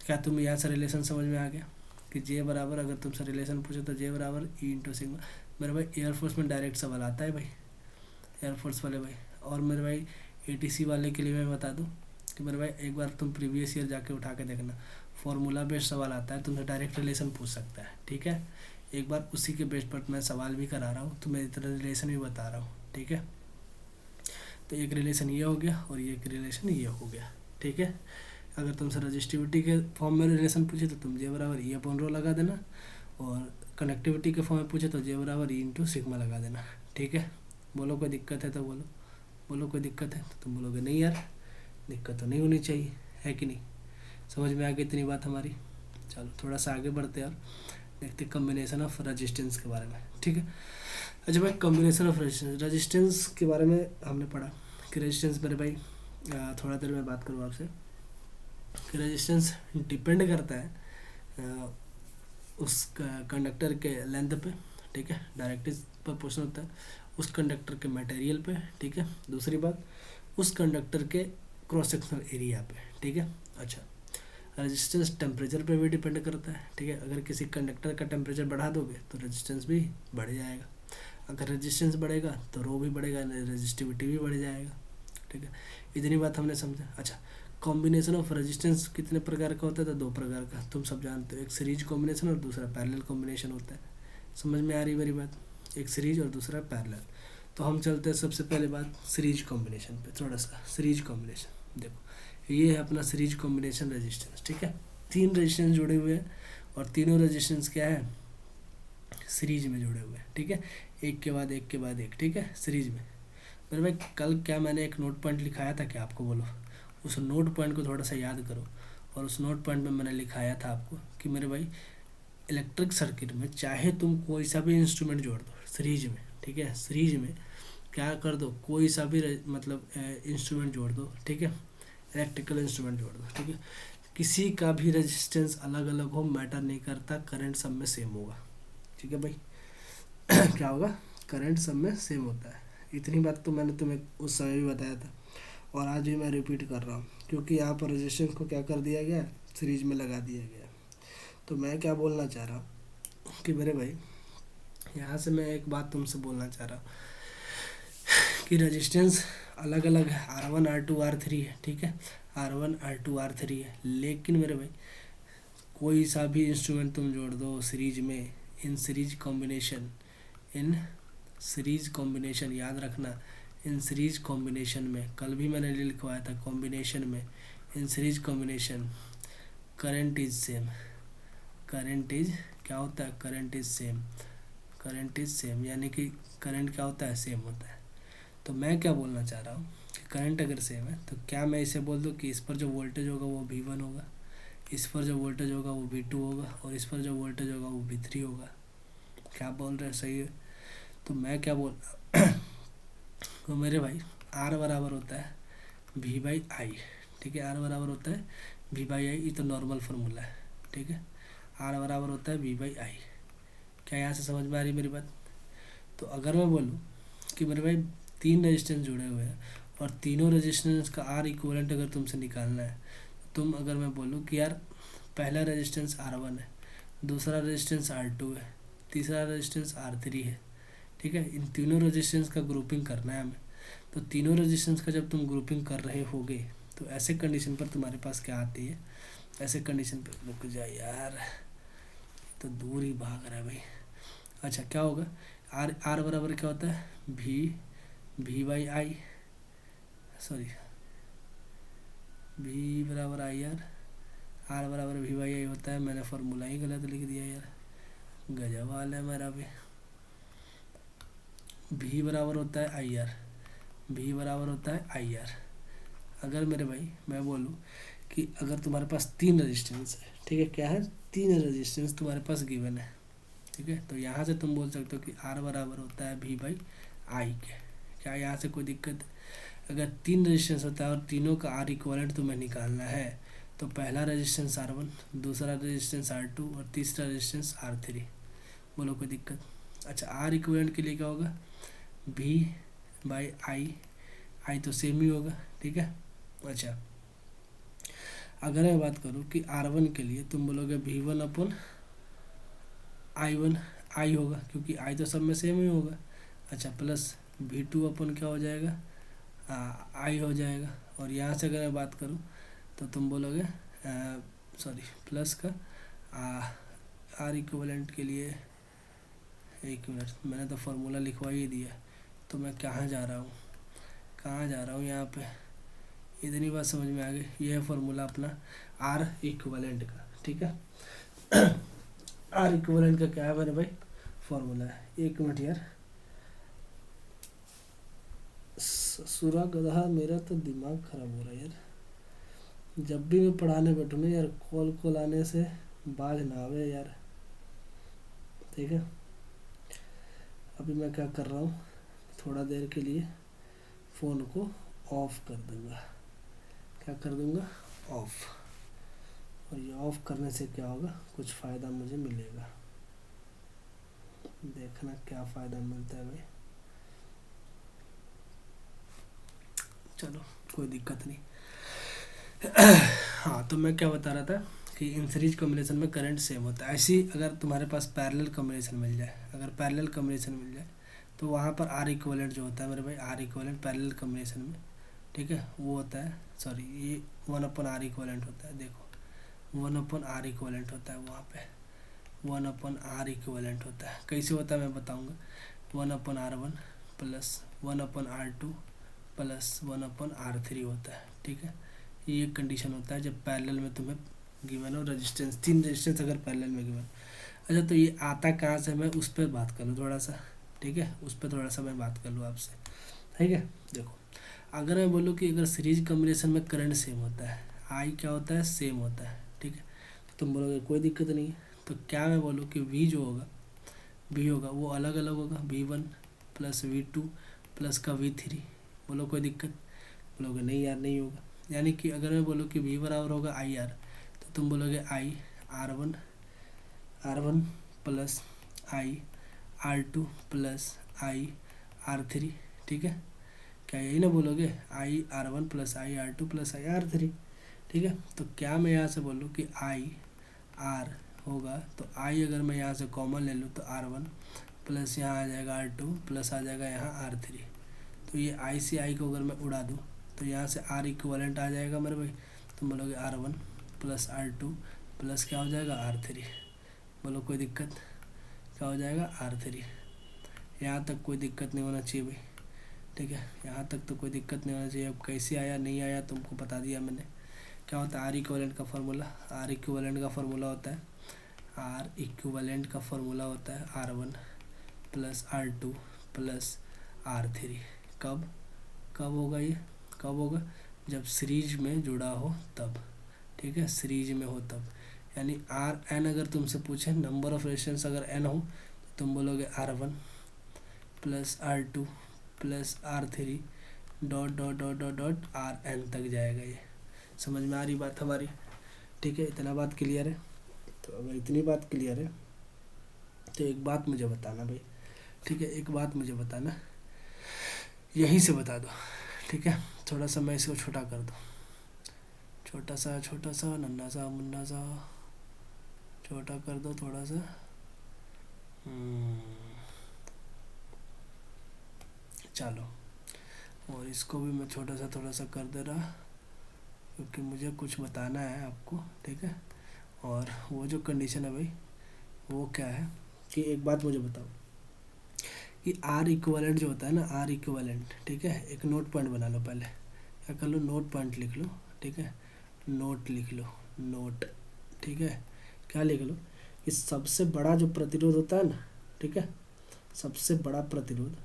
क्या तुम यहाँ से रिलेशन समझ में आ गया कि जे बराबर, अगर तुमसे रिलेशन पूछे तो जे बराबर ई इंटू सिग्मा। मेरे भाई एयरफोर्स में डायरेक्ट सवाल आता है भाई, एयरफोर्स वाले भाई। और मेरे भाई ATC वाले के लिए मैं बता दूं कि मेरे भाई एक बार तुम प्रीवियस ईयर जाके उठा के देखना, फॉर्मूला बेस्ड सवाल आता है, तुमसे डायरेक्ट रिलेशन पूछ सकता है, ठीक है। एक बार उसी के बेस पर मैं सवाल भी करा रहा हूँ, तो मैं इतना रिलेशन भी बता रहा हूँ, ठीक है। तो एक रिलेशन ये हो गया और एक रिलेशन ये हो गया, ठीक है। अगर तुमसे रजिस्टिविटी के फॉर्म में रिलेशन पूछे तो तुम जे बराबर E/रो लगा देना, और कनेक्टिविटी के फॉर्म में पूछे तो जे बराबर ई इंटू सिग्मा लगा देना, ठीक है। बोलो कोई दिक्कत है तो बोलो कोई दिक्कत है तो तुम बोलोगे नहीं यार दिक्कत तो नहीं होनी चाहिए, है कि नहीं। समझ में आ गई इतनी बात हमारी। चलो थोड़ा सा आगे बढ़ते हैं और देखते कम्बिनेशन ऑफ रेजिस्टेंस के बारे में, ठीक है। अच्छा भाई, कम्बिनेशन ऑफ रेजिस्टेंस के बारे में हमने पढ़ा कि रेजिस्टेंस, मेरे भाई थोड़ा देर में बात करूँ आपसे कि रेजिस्टेंस डिपेंड करता है उस कंडक्टर के लेंथ पे, ठीक है, डायरेक्टली प्रोपोर्शनल होता है उस कंडक्टर के मटेरियल पे, ठीक है। दूसरी बात उस कंडक्टर के क्रॉस सेक्शनल एरिया पे, ठीक है। अच्छा, रेजिस्टेंस टेम्परेचर पे भी डिपेंड करता है, ठीक है। अगर किसी कंडक्टर का टेम्परेचर बढ़ा दोगे तो रेजिस्टेंस भी बढ़ जाएगा, अगर रेजिस्टेंस बढ़ेगा तो रो भी बढ़ेगा, रेजिस्टिविटी भी बढ़ जाएगा, ठीक है। इतनी बात हमने समझा। अच्छा, कॉम्बिनेशन ऑफ रेजिस्टेंस कितने प्रकार का होता है, तो 2 प्रकार का, तुम सब जानते हो, एक सीरीज कॉम्बिनेशन और दूसरा पैरेलल कॉम्बिनेशन होता है। समझ में आ रही मेरी बात, एक सीरीज और दूसरा पैरेलल। तो हम चलते हैं सबसे पहले बात सीरीज कॉम्बिनेशन पे, थोड़ा सा सीरीज कॉम्बिनेशन देखो, ये है अपना सीरीज कॉम्बिनेशन रेजिस्टेंस, ठीक है। 3 रेजिस्टेंस जुड़े हुए हैं और तीनों रेजिस्टेंस क्या है, सीरीज में जुड़े हुए हैं, ठीक है, एक के बाद एक के बाद एक, ठीक है, सीरीज में। मेरे भाई कल क्या मैंने एक नोट पॉइंट लिखाया था क्या आपको, बोलो। उस नोट पॉइंट को थोड़ा सा याद करो। और उस नोट पॉइंट में मैंने लिखाया था आपको कि मेरे भाई इलेक्ट्रिक सर्किट में चाहे तुम कोई सा भी इंस्ट्रूमेंट जोड़ दो सीरीज में, ठीक है, सीरीज में क्या कर दो, कोई सा भी मतलब इंस्ट्रूमेंट जोड़ दो, ठीक है, इलेक्ट्रिकल इंस्ट्रूमेंट जोड़ दो, ठीक है, किसी का भी रेजिस्टेंस अलग अलग हो मैटर नहीं करता, करंट सब में सेम होगा, ठीक है भाई। क्या होगा, करंट सब में सेम होता है। इतनी बात तो मैंने तुम्हें उस समय भी बताया था और आज भी मैं रिपीट कर रहा हूँ, क्योंकि यहाँ पर रेजिस्टेंस को क्या कर दिया गया, सीरीज में लगा दिया गया। तो मैं क्या बोलना चाह रहा हूँ कि मेरे भाई यहाँ से मैं एक बात तुमसे बोलना चाह रहा हूँ कि रेजिस्टेंस अलग अलग है, R1 R2 R3 है, ठीक है, R1 R2 R3 है, लेकिन मेरे भाई कोई सा भी इंस्ट्रूमेंट तुम जोड़ दो सीरीज में, in series combination, in series combination, याद रखना, इन सीरीज कॉम्बिनेशन में, कल भी मैंने लिखवाया था कॉम्बिनेशन में, in series combination current is same, current is क्या होता है, current is same, current is same, यानी कि करंट क्या होता है, सेम होता है। तो मैं क्या बोलना चाह रहा हूँ कि करंट अगर सेम है तो क्या मैं इसे बोल दूँ कि इस पर जो वोल्टेज होगा वो V1 होगा, इस पर जो वोल्टेज होगा वो V2 होगा, और इस पर जो वोल्टेज होगा वो V3 होगा। क्या बोल रहे हैं, सही है। तो मैं क्या बोल तो मेरे भाई R बराबर होता है V/I, ठीक है, R बराबर होता है V/I, ये तो नॉर्मल फार्मूला है, ठीक है, R बराबर होता है V/I। क्या यहाँ से समझ में आ रही मेरी बात। तो अगर मैं बोलूँ कि मेरे भाई तीन रेजिस्टेंस जुड़े हुए हैं और तीनों रेजिस्टेंस का R इक्विवेलेंट अगर तुमसे निकालना है, तुम अगर मैं बोलूँ कि यार पहला रेजिस्टेंस R1 है, दूसरा रेजिस्टेंस R2 है, तीसरा रेजिस्टेंस R3 है, ठीक है, इन तीनों रेजिस्टेंस का ग्रुपिंग करना है हमें। तो तीनों रेजिस्टेंस का जब तुम ग्रुपिंग कर रहे होगे तो ऐसे कंडीशन पर तुम्हारे पास क्या आती है, ऐसे कंडीशन पर, रुक जा यार तो दूर ही भाग रहा है भाई। अच्छा क्या होगा, आर आर बराबर क्या होता है, V/I, सॉरी V बराबर IR, R बराबर V/I होता है। मैंने फार्मूला ही गलत लिख दिया यार, गजब वाला है मेरा भी। V बराबर होता है IR, V बराबर होता है IR। अगर मेरे भाई मैं बोलूँ कि अगर तुम्हारे पास तीन रेजिस्टेंस है, ठीक है, क्या है, तीन रेजिस्टेंस तुम्हारे पास गिवन है, ठीक है, तो यहाँ से तुम बोल सकते हो कि R बराबर होता है V/I के। क्या यहाँ से कोई दिक्कत है। अगर तीन रेजिस्टेंस होता है और तीनों का R इक्विवेलेंट तुम्हें निकालना है तो पहला रेजिस्टेंस R1, दूसरा रेजिस्टेंस R2 और तीसरा रेजिस्टेंस R3, बोलो कोई दिक्कत। अच्छा R इक्विवेलेंट के लिए क्या होगा, V/I, I तो सेम ही होगा, ठीक है। अच्छा अगर मैं बात करूँ कि R1 के लिए तुम बोलोगे V1/I1, I होगा क्योंकि I तो सब में सेम ही होगा। अच्छा प्लस V2 क्या हो जाएगा, I हो जाएगा। और यहाँ से अगर मैं बात करूँ तो तुम बोलोगे सॉरी प्लस का R इक्विवेलेंट के लिए, एक मिनट मैंने तो फार्मूला लिखवा ही दिया, तो मैं कहाँ जा रहा हूँ यहाँ पे, इतनी बात समझ में आ गई। ये है फार्मूला अपना R इक्विवेलेंट का, ठीक है। R इक्विवेलेंट का क्या है मेरे भाई, फार्मूला है, एक मिनट यार, ससुरा गधा मेरा तो दिमाग खराब हो रहा है यार, जब भी मैं पढ़ाने बैठूँ ना यार कॉल आने से बाज ना आवे यार, ठीक है। अभी मैं क्या कर रहा हूँ, थोड़ा देर के लिए फ़ोन को ऑफ कर दूँगा, क्या कर दूँगा, ऑफ। और ये ऑफ करने से क्या होगा, कुछ फ़ायदा मुझे मिलेगा, देखना क्या फ़ायदा मिलता है भाई। चलो कोई दिक्कत नहीं। हाँ तो मैं क्या बता रहा था कि इन सीरीज कॉम्बिनेशन में करंट सेम होता है। ऐसी अगर तुम्हारे पास पैरेलल कॉम्बिनेशन मिल जाए, अगर पैरेलल कॉम्बिनेशन मिल जाए तो वहाँ पर R इक्विवेलेंट जो होता है मेरे भाई, R इक्विवेलेंट पैरेलल कॉम्बिनेशन में, ठीक है, वो होता है, सॉरी ये 1/R इक्विवेलेंट होता है, देखो 1/R इक्विवेलेंट होता है, वहाँ पे 1/R इक्विवेलेंट होता है। कैसे होता है मैं बताऊँगा, 1/R1 plus 1/R2 plus 1/R3 होता है, ठीक है। ये एक कंडीशन होता है जब पैरेलल में तुम्हें गिवन हो रेजिस्टेंस, तीन रेजिस्टेंस अगर पैरेलल में गिवन। अच्छा तो ये आता कहाँ से, मैं उस पर बात कर लूँ थोड़ा सा, ठीक है, उस पर थोड़ा सा मैं बात कर लूँ आपसे। ठीक है। देखो अगर मैं बोलूँ कि अगर सीरीज कॉम्बिनेशन में करंट सेम होता है, आई क्या होता है, सेम होता है, ठीक है, तो तुम बोलोगे कोई दिक्कत नहीं है। तो क्या मैं बोलूँ कि वी जो होगा, वी होगा वो अलग अलग होगा, V1 प्लस V2 प्लस का V3। बोलो कोई दिक्कत, बोलोगे नहीं यार नहीं होगा। यानी कि अगर मैं बोलूँ कि वी बराबर होगा आई आर, तो तुम बोलोगे I R one plus I R2 plus I R3, ठीक है। क्या यही ना बोलोगे, I R1 plus I R2 plus I R3, ठीक है। तो क्या मैं यहाँ से बोलूँ कि आई आर होगा, तो आई अगर मैं यहाँ से कॉमन ले लूँ तो R1 प्लस यहाँ आ जाएगा R2 प्लस आ जाएगा यहाँ R3। तो ये आई से आई को अगर मैं उड़ा दूँ तो यहाँ से आर इक्वलेंट आ जाएगा मेरे भाई। तुम बोलोगे R1 प्लस R2 प्लस क्या हो जाएगा R3। बोलो कोई दिक्कत, क्या हो जाएगा R3। यहाँ तक कोई दिक्कत नहीं होना चाहिए भाई, ठीक है, यहाँ तक तो कोई दिक्कत नहीं होना चाहिए। अब कैसे आया नहीं आया तुमको बता दिया मैंने। क्या होता है आर इक्वलेंट का फार्मूला, आर इक्वलेंट का फार्मूला होता है, आर इक्वलेंट का फार्मूला होता है R1 plus R2 plus R3। कब कब होगा ये, कब होगा, जब सीरीज में जुड़ा हो तब, ठीक है, सीरीज में हो तब। यानी आर एन अगर तुमसे पूछे नंबर ऑफ रेजिस्टेंस अगर एन हो तो तुम बोलोगे R1 plus R2 plus R3 dot dot dot dot dot RN तक जाएगा। ये समझ में आ रही बात हमारी, ठीक है, इतना बात क्लियर है। तो अगर इतनी बात क्लियर है तो एक बात मुझे बताना भाई, ठीक है, एक बात मुझे बताना, यहीं से बता दो, ठीक है। थोड़ा सा मैं इसको छोटा कर दूँ, छोटा सा नन्ना सा मुन्ना सा, छोटा कर दो थोड़ा सा। चलो, और इसको भी मैं छोटा सा थोड़ा सा कर दे रहा, क्योंकि मुझे कुछ बताना है आपको, ठीक है। और वो जो कंडीशन है भाई वो क्या है कि एक बात मुझे बताओ कि आर इक्वलेंट जो होता है ना, आर इक्वलेंट, ठीक है, एक नोट पॉइंट बना लो पहले, क्या कर लो, नोट पॉइंट लिख लो, ठीक है, नोट लिख लो, नोट, ठीक है। क्या लिख लो कि सबसे बड़ा जो प्रतिरोध होता है ना, ठीक है, सबसे बड़ा प्रतिरोध,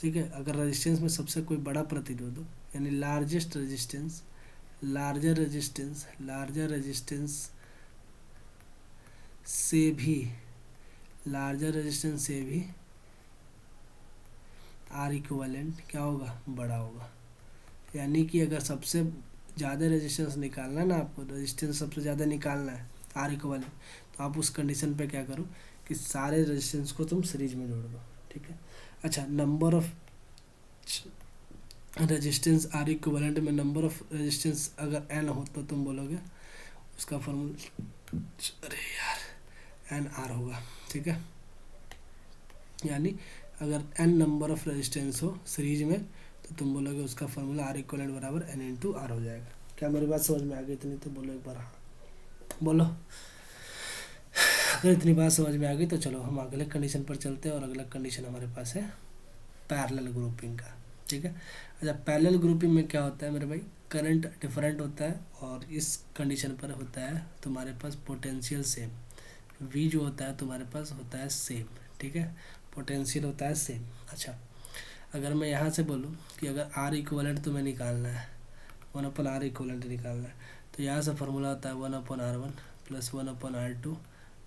ठीक है, अगर रेजिस्टेंस में सबसे कोई बड़ा प्रतिरोध हो, यानी लार्जेस्ट रेजिस्टेंस, लार्जर रेजिस्टेंस से भी, लार्जर रेजिस्टेंस से भी आर इक्वलेंट क्या होगा, बड़ा होगा। यानी कि अगर सबसे ज़्यादा रेजिस्टेंस निकालना है ना आपको, रेजिस्टेंस सबसे ज़्यादा निकालना है आर इक्वलेंट, तो आप उस कंडीशन पे क्या करो कि सारे रेजिस्टेंस को तुम सीरीज में जोड़ दो, ठीक है। अच्छा, number of resistance R equivalent में नंबर ऑफ रेजिस्टेंस अगर एन हो तो तुम बोलोगे उसका फॉर्मूला, अरे यार, एन आर होगा, ठीक है। यानी अगर एन नंबर ऑफ रेजिस्टेंस हो सीरीज में तो तुम बोलोगे उसका फॉर्मूला आर इक्वलेंट बराबर एन इंटू आर हो जाएगा। क्या मेरी बात समझ में आ गई? इतनी तो बोलो एक बार हाँ, बोलो। अगर इतनी बात समझ में आ गई तो चलो हम अगले कंडीशन पर चलते हैं, और अगला कंडीशन हमारे पास है पैरेलल ग्रुपिंग का, ठीक है। अच्छा, पैरेलल ग्रुपिंग में क्या होता है मेरे भाई, करंट डिफरेंट होता है और इस कंडीशन पर होता है तुम्हारे पास पोटेंशियल सेम, वी जो होता है तुम्हारे पास होता है सेम, ठीक है, पोटेंशियल होता है सेम। अच्छा, अगर मैं यहाँ से बोलूँ कि अगर आर इक्वलेंट तुम्हें निकालना है, 1/R इक्वलेंट निकालना है, तो यहाँ से फार्मूला होता है 1/R1 plus 1/R2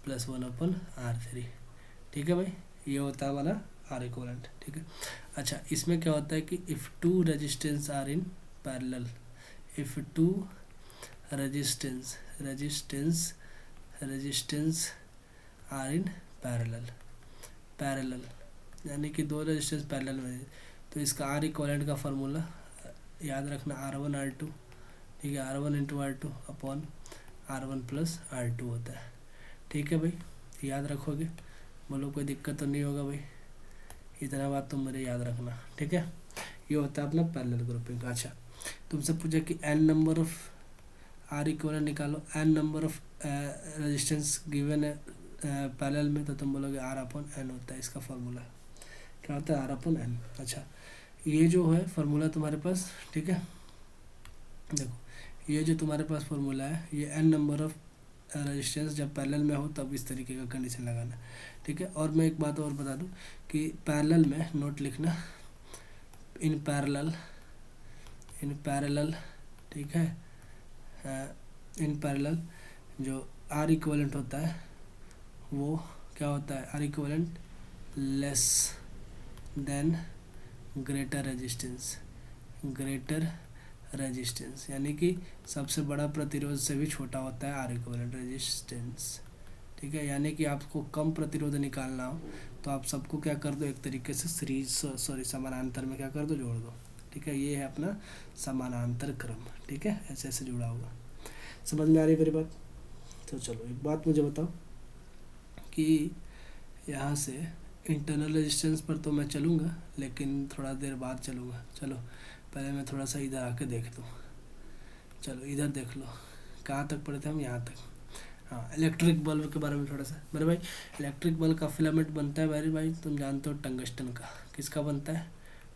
plus 1/R3, ठीक है भाई, ये होता है वाला आर इक्वलेंट, ठीक है। अच्छा, इसमें क्या होता है कि if two resistance are in parallel, if two resistance are in parallel, यानी कि दो रेजिस्टेंस पैरेलल में है, तो इसका आर इक्वलेंट का फार्मूला याद रखना R1 R2, ठीक है, R1 into R2 upon R1 plus R2 होता है, ठीक है भाई, याद रखोगे, बोलो कोई दिक्कत तो नहीं होगा भाई, इतना बात तुम मेरे याद रखना, ठीक है। ये होता है अपना पैरेलल ग्रुपिंग का। अच्छा, तुमसे पूछा कि N number of R equivalent निकालो, N number of resistance given है पैरेलल में, तो तुम बोलोगे R अपॉन एन होता है इसका फार्मूला, क्या होता है, R अपॉन एन। अच्छा, ये जो है फार्मूला तुम्हारे पास, ठीक है, देखो ये जो तुम्हारे पास फार्मूला है, ये एन नंबर ऑफ रेजिस्टेंस जब पैरेलल में हो तब इस तरीके का कंडीशन लगाना, ठीक है। और मैं एक बात और बता दूं कि पैरेलल में नोट लिखना, इन पैरेलल, ठीक है, इन पैरेलल जो आर इक्वलेंट होता है वो क्या होता है, R equivalent less than greater resistance, यानी कि सबसे बड़ा प्रतिरोध से भी छोटा होता है आर इक्वलेंट रेजिस्टेंस, ठीक है। यानी कि आपको कम प्रतिरोध निकालना हो तो आप सबको क्या कर दो, एक तरीके से समानांतर में क्या कर दो, जोड़ दो, ठीक है। ये है अपना समानांतर क्रम, ठीक है, ऐसे ऐसे जुड़ा हुआ। समझ में आ रही है मेरी बात? तो चलो एक बात मुझे बताओ कि यहाँ से इंटरनल रेजिस्टेंस पर तो मैं चलूँगा, लेकिन थोड़ा देर बाद चलूँगा। चलो पहले मैं थोड़ा सा इधर आके देख दूँ। चलो इधर देख लो, कहाँ तक पढ़े थे हम, यहाँ तक। हाँ, इलेक्ट्रिक बल्ब के बारे में थोड़ा सा मेरे भाई। इलेक्ट्रिक बल्ब का फिलामेंट बनता है मेरे भाई, तुम जानते हो, टंगस्टन का। किसका बनता है?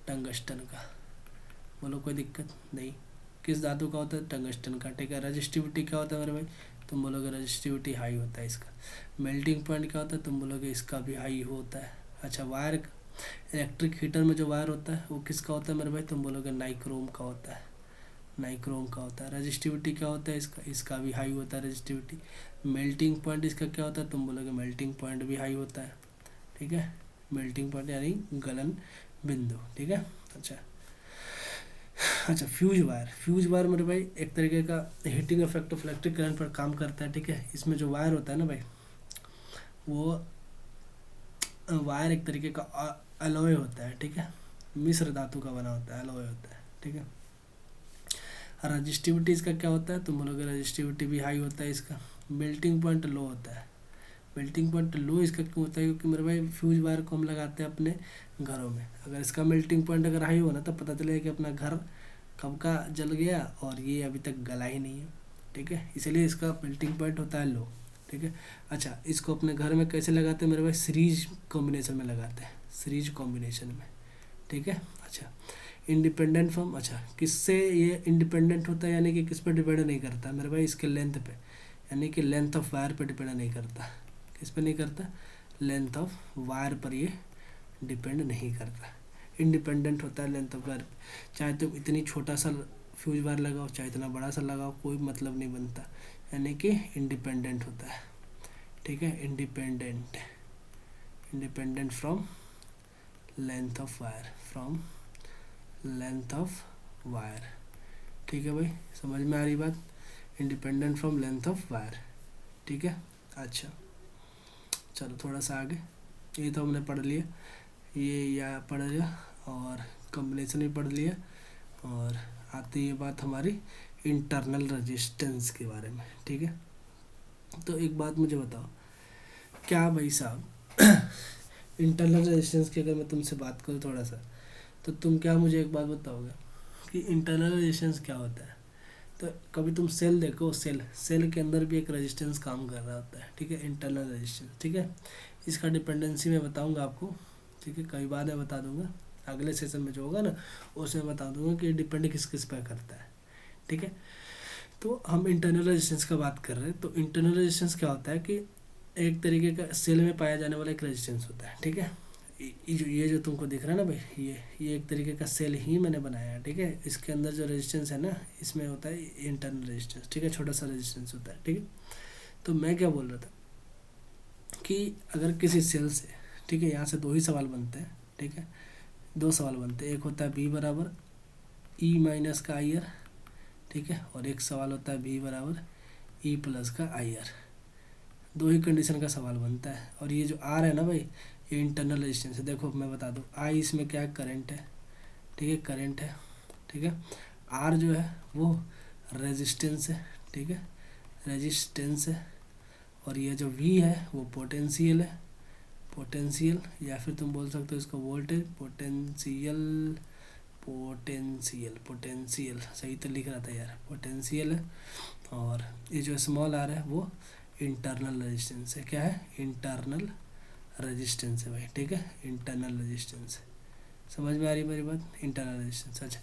टंगस्टन का। बोलो कोई दिक्कत नहीं। किस धातु का होता है? टंगस्टन का, ठीक है। रजिस्टिविटी क्या होता है मेरे भाई? तुम बोलोगे रजिस्टिविटी हाई होता है इसका। मेल्टिंग पॉइंट क्या होता है? तुम बोलोगे इसका भी हाई होता है। अच्छा, वायर, इलेक्ट्रिक हीटर में जो वायर होता है वो किसका होता है मेरे भाई? तुम बोलोगे नाइक्रोम का होता है, नाइक्रोम का होता है। रजिस्टिविटी क्या होता है इसका? इसका भी हाई होता है रजिस्टिविटी। मेल्टिंग पॉइंट इसका क्या होता है? तुम बोलोगे मेल्टिंग पॉइंट भी हाई होता है, ठीक है। मेल्टिंग पॉइंट यानी गलन बिंदु, ठीक है। अच्छा, फ्यूज वायर मेरे भाई एक तरीके का heating effect of electric current पर काम करता है, ठीक है। इसमें जो वायर होता है ना भाई, वो वायर एक तरीके का अलॉय होता है, ठीक है। मिश्र धातु का बना होता है, अलॉय होता है, ठीक है। रजिस्टिविटी इसका क्या होता है? तुम बोलोगे रजिस्टिविटी भी हाई होता है इसका। मेल्टिंग पॉइंट लो होता है। मेल्टिंग पॉइंट लो इसका क्यों होता है? क्योंकि मेरे भाई फ्यूज वायर को हम लगाते हैं अपने घरों में। अगर इसका मेल्टिंग पॉइंट अगर हाई हो ना, तब पता चलेगा कि अपना घर कब का जल गया और ये अभी तक गला ही नहीं है, ठीक है। इसलिए इसका मेल्टिंग पॉइंट होता है लो, ठीक है। अच्छा, इसको अपने घर में कैसे लगाते हैं मेरे भाई? सीरीज कॉम्बिनेशन में लगाते हैं, सीरीज कॉम्बिनेशन में, ठीक है। अच्छा, इंडिपेंडेंट फ्रॉम, अच्छा किससे ये इंडिपेंडेंट होता है, यानी कि किस पर डिपेंड नहीं करता मेरे भाई? इसके लेंथ पे, यानी कि लेंथ ऑफ वायर पे डिपेंड नहीं करता। किस पे नहीं करता? लेंथ ऑफ वायर पर ये डिपेंड नहीं करता। इंडिपेंडेंट होता है लेंथ ऑफ वायर। चाहे तुम इतनी छोटा सा फ्यूज वायर लगाओ, चाहे इतना बड़ा सा लगाओ, कोई मतलब नहीं बनता, यानी कि इंडिपेंडेंट होता है, ठीक है। Independent from length of wire, from length of wire, ठीक है भाई। समझ में आ रही बात? Independent from length of wire, ठीक है। अच्छा, चलो थोड़ा सा आगे। ये तो हमने पढ़ लिया, ये या पढ़ लिया, और कॉम्बिनेशन भी पढ़ लिया, और आती है बात हमारी इंटरनल रेजिस्टेंस के बारे में, ठीक है। तो एक बात मुझे बताओ, क्या भाई साहब इंटरनल रेजिस्टेंस की अगर मैं तुमसे बात करूँ थोड़ा सा, तो तुम क्या मुझे एक बात बताओगे कि इंटरनल रेजिस्टेंस क्या होता है? तो कभी तुम सेल देखो, सेल के अंदर भी एक रेजिस्टेंस काम कर रहा होता है, ठीक है, इंटरनल रेजिस्टेंस, ठीक है। इसका डिपेंडेंसी मैं बताऊंगा आपको, ठीक है, कई बार मैं बता दूंगा, अगले सेशन में जो होगा ना उसमें बता दूंगा कि डिपेंड किस किस पर करता है, ठीक है। तो हम इंटरनल रेजिस्टेंस का बात कर रहे हैं। तो इंटरनल रेजिस्टेंस क्या होता है कि एक तरीके का सेल में पाया जाने वाला एक रेजिस्टेंस होता है, ठीक है। ये जो तुमको दिख रहा है ना भाई, ये एक तरीके का सेल ही मैंने बनाया है, ठीक है। इसके अंदर जो रेजिस्टेंस है ना, इसमें होता है इंटरनल रेजिस्टेंस, ठीक है, छोटा सा रेजिस्टेंस होता है, ठीक है। तो मैं क्या बोल रहा था कि अगर किसी सेल से, ठीक है, यहाँ से दो ही सवाल बनते हैं, ठीक है, दो सवाल बनते हैं। एक होता है बी बराबर ई माइनस का आई आर, ठीक है, और एक सवाल होता है बी बराबर ई प्लस का आई आर। दो ही कंडीशन का सवाल बनता है। और ये जो आर है ना भाई, ये इंटरनल रेजिस्टेंस है। देखो मैं बता दूँ, आई इसमें क्या करंट है, ठीक है, करंट है, ठीक है। आर जो है वो रेजिस्टेंस है, ठीक है, रेजिस्टेंस है। और ये जो वी है वो पोटेंशियल है, पोटेंशियल, या फिर तुम बोल सकते हो इसको वोल्टेज, पोटेंशियल सही तो लिख रहा था यार, पोटेंशियल है। और ये जो स्मॉल आर है वो इंटरनल रेजिस्टेंस है। क्या है? इंटरनल रेजिस्टेंस है भाई, ठीक है, इंटरनल रेजिस्टेंस। समझ में आ रही है मेरी बात? Internal resistance. अच्छा,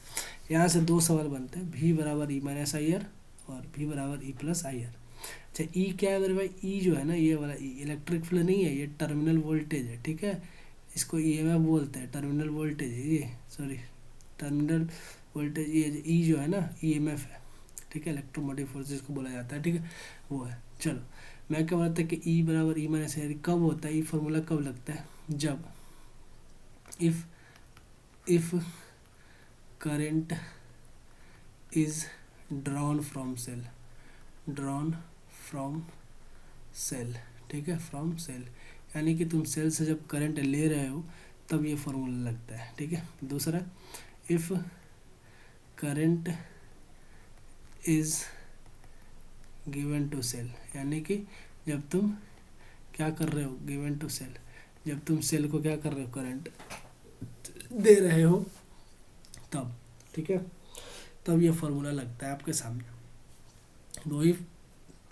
यहाँ से दो सवाल बनते हैं, भी बराबर ई माइनस आई आर और भी बराबर ई प्लस आई आर। अच्छा, ई क्या है मेरे भाई? ई जो है ना, ये वाला ई इलेक्ट्रिक फील्ड नहीं है, ये टर्मिनल वोल्टेज है, ठीक है। इसको ईएमएफ बोलते हैं, टर्मिनल वोल्टेज है ये, सॉरी टर्मिनल वोल्टेज, ये ई जो है ना ईएमएफ है, ठीक है, इलेक्ट्रोमोटिव फोर्स जिसको बोला जाता है, ठीक है, वो है। चलो मैं क्या बोलता है कि ई बराबर ई माइनस आई कब होता है, ये फॉर्मूला कब लगता है, जब if current is drawn from cell, ठीक है, फ्रॉम सेल, यानी कि तुम सेल से जब करंट ले रहे हो तब ये फॉर्मूला लगता है, ठीक है। दूसरा, if current is given to cell, यानी कि जब तुम क्या कर रहे हो, गिवन टू सेल, जब तुम सेल को क्या कर रहे हो, करंट दे रहे हो तब, ठीक है, तब ये फॉर्मूला लगता है आपके सामने। दो ही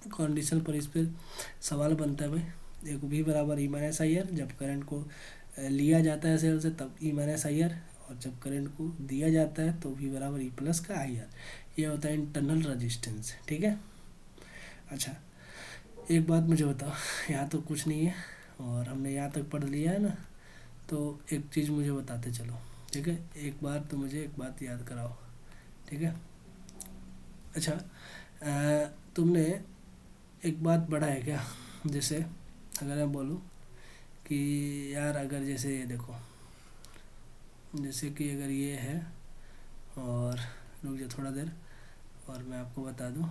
कंडीशन पर इस पर सवाल बनता है भाई। एक भी बराबर ई माइनस आई आर, जब करंट को लिया जाता है सेल से तब ई माइनस आई आर, और जब करंट को दिया जाता है तो भी बराबर ई प्लस का आई आर। ये होता है इंटरनल रेजिस्टेंस, ठीक है। अच्छा एक बात मुझे बताओ, यहाँ तो कुछ नहीं है और हमने यहाँ तक पढ़ लिया है ना, तो एक चीज़ मुझे बताते चलो, ठीक है, एक बार तो मुझे एक बात याद कराओ, ठीक है। अच्छा तुमने एक बात पढ़ा है क्या, जैसे अगर मैं बोलूँ कि यार अगर जैसे ये देखो, जैसे कि अगर ये है, और रुक जाओ थोड़ा देर और मैं आपको बता दूँ,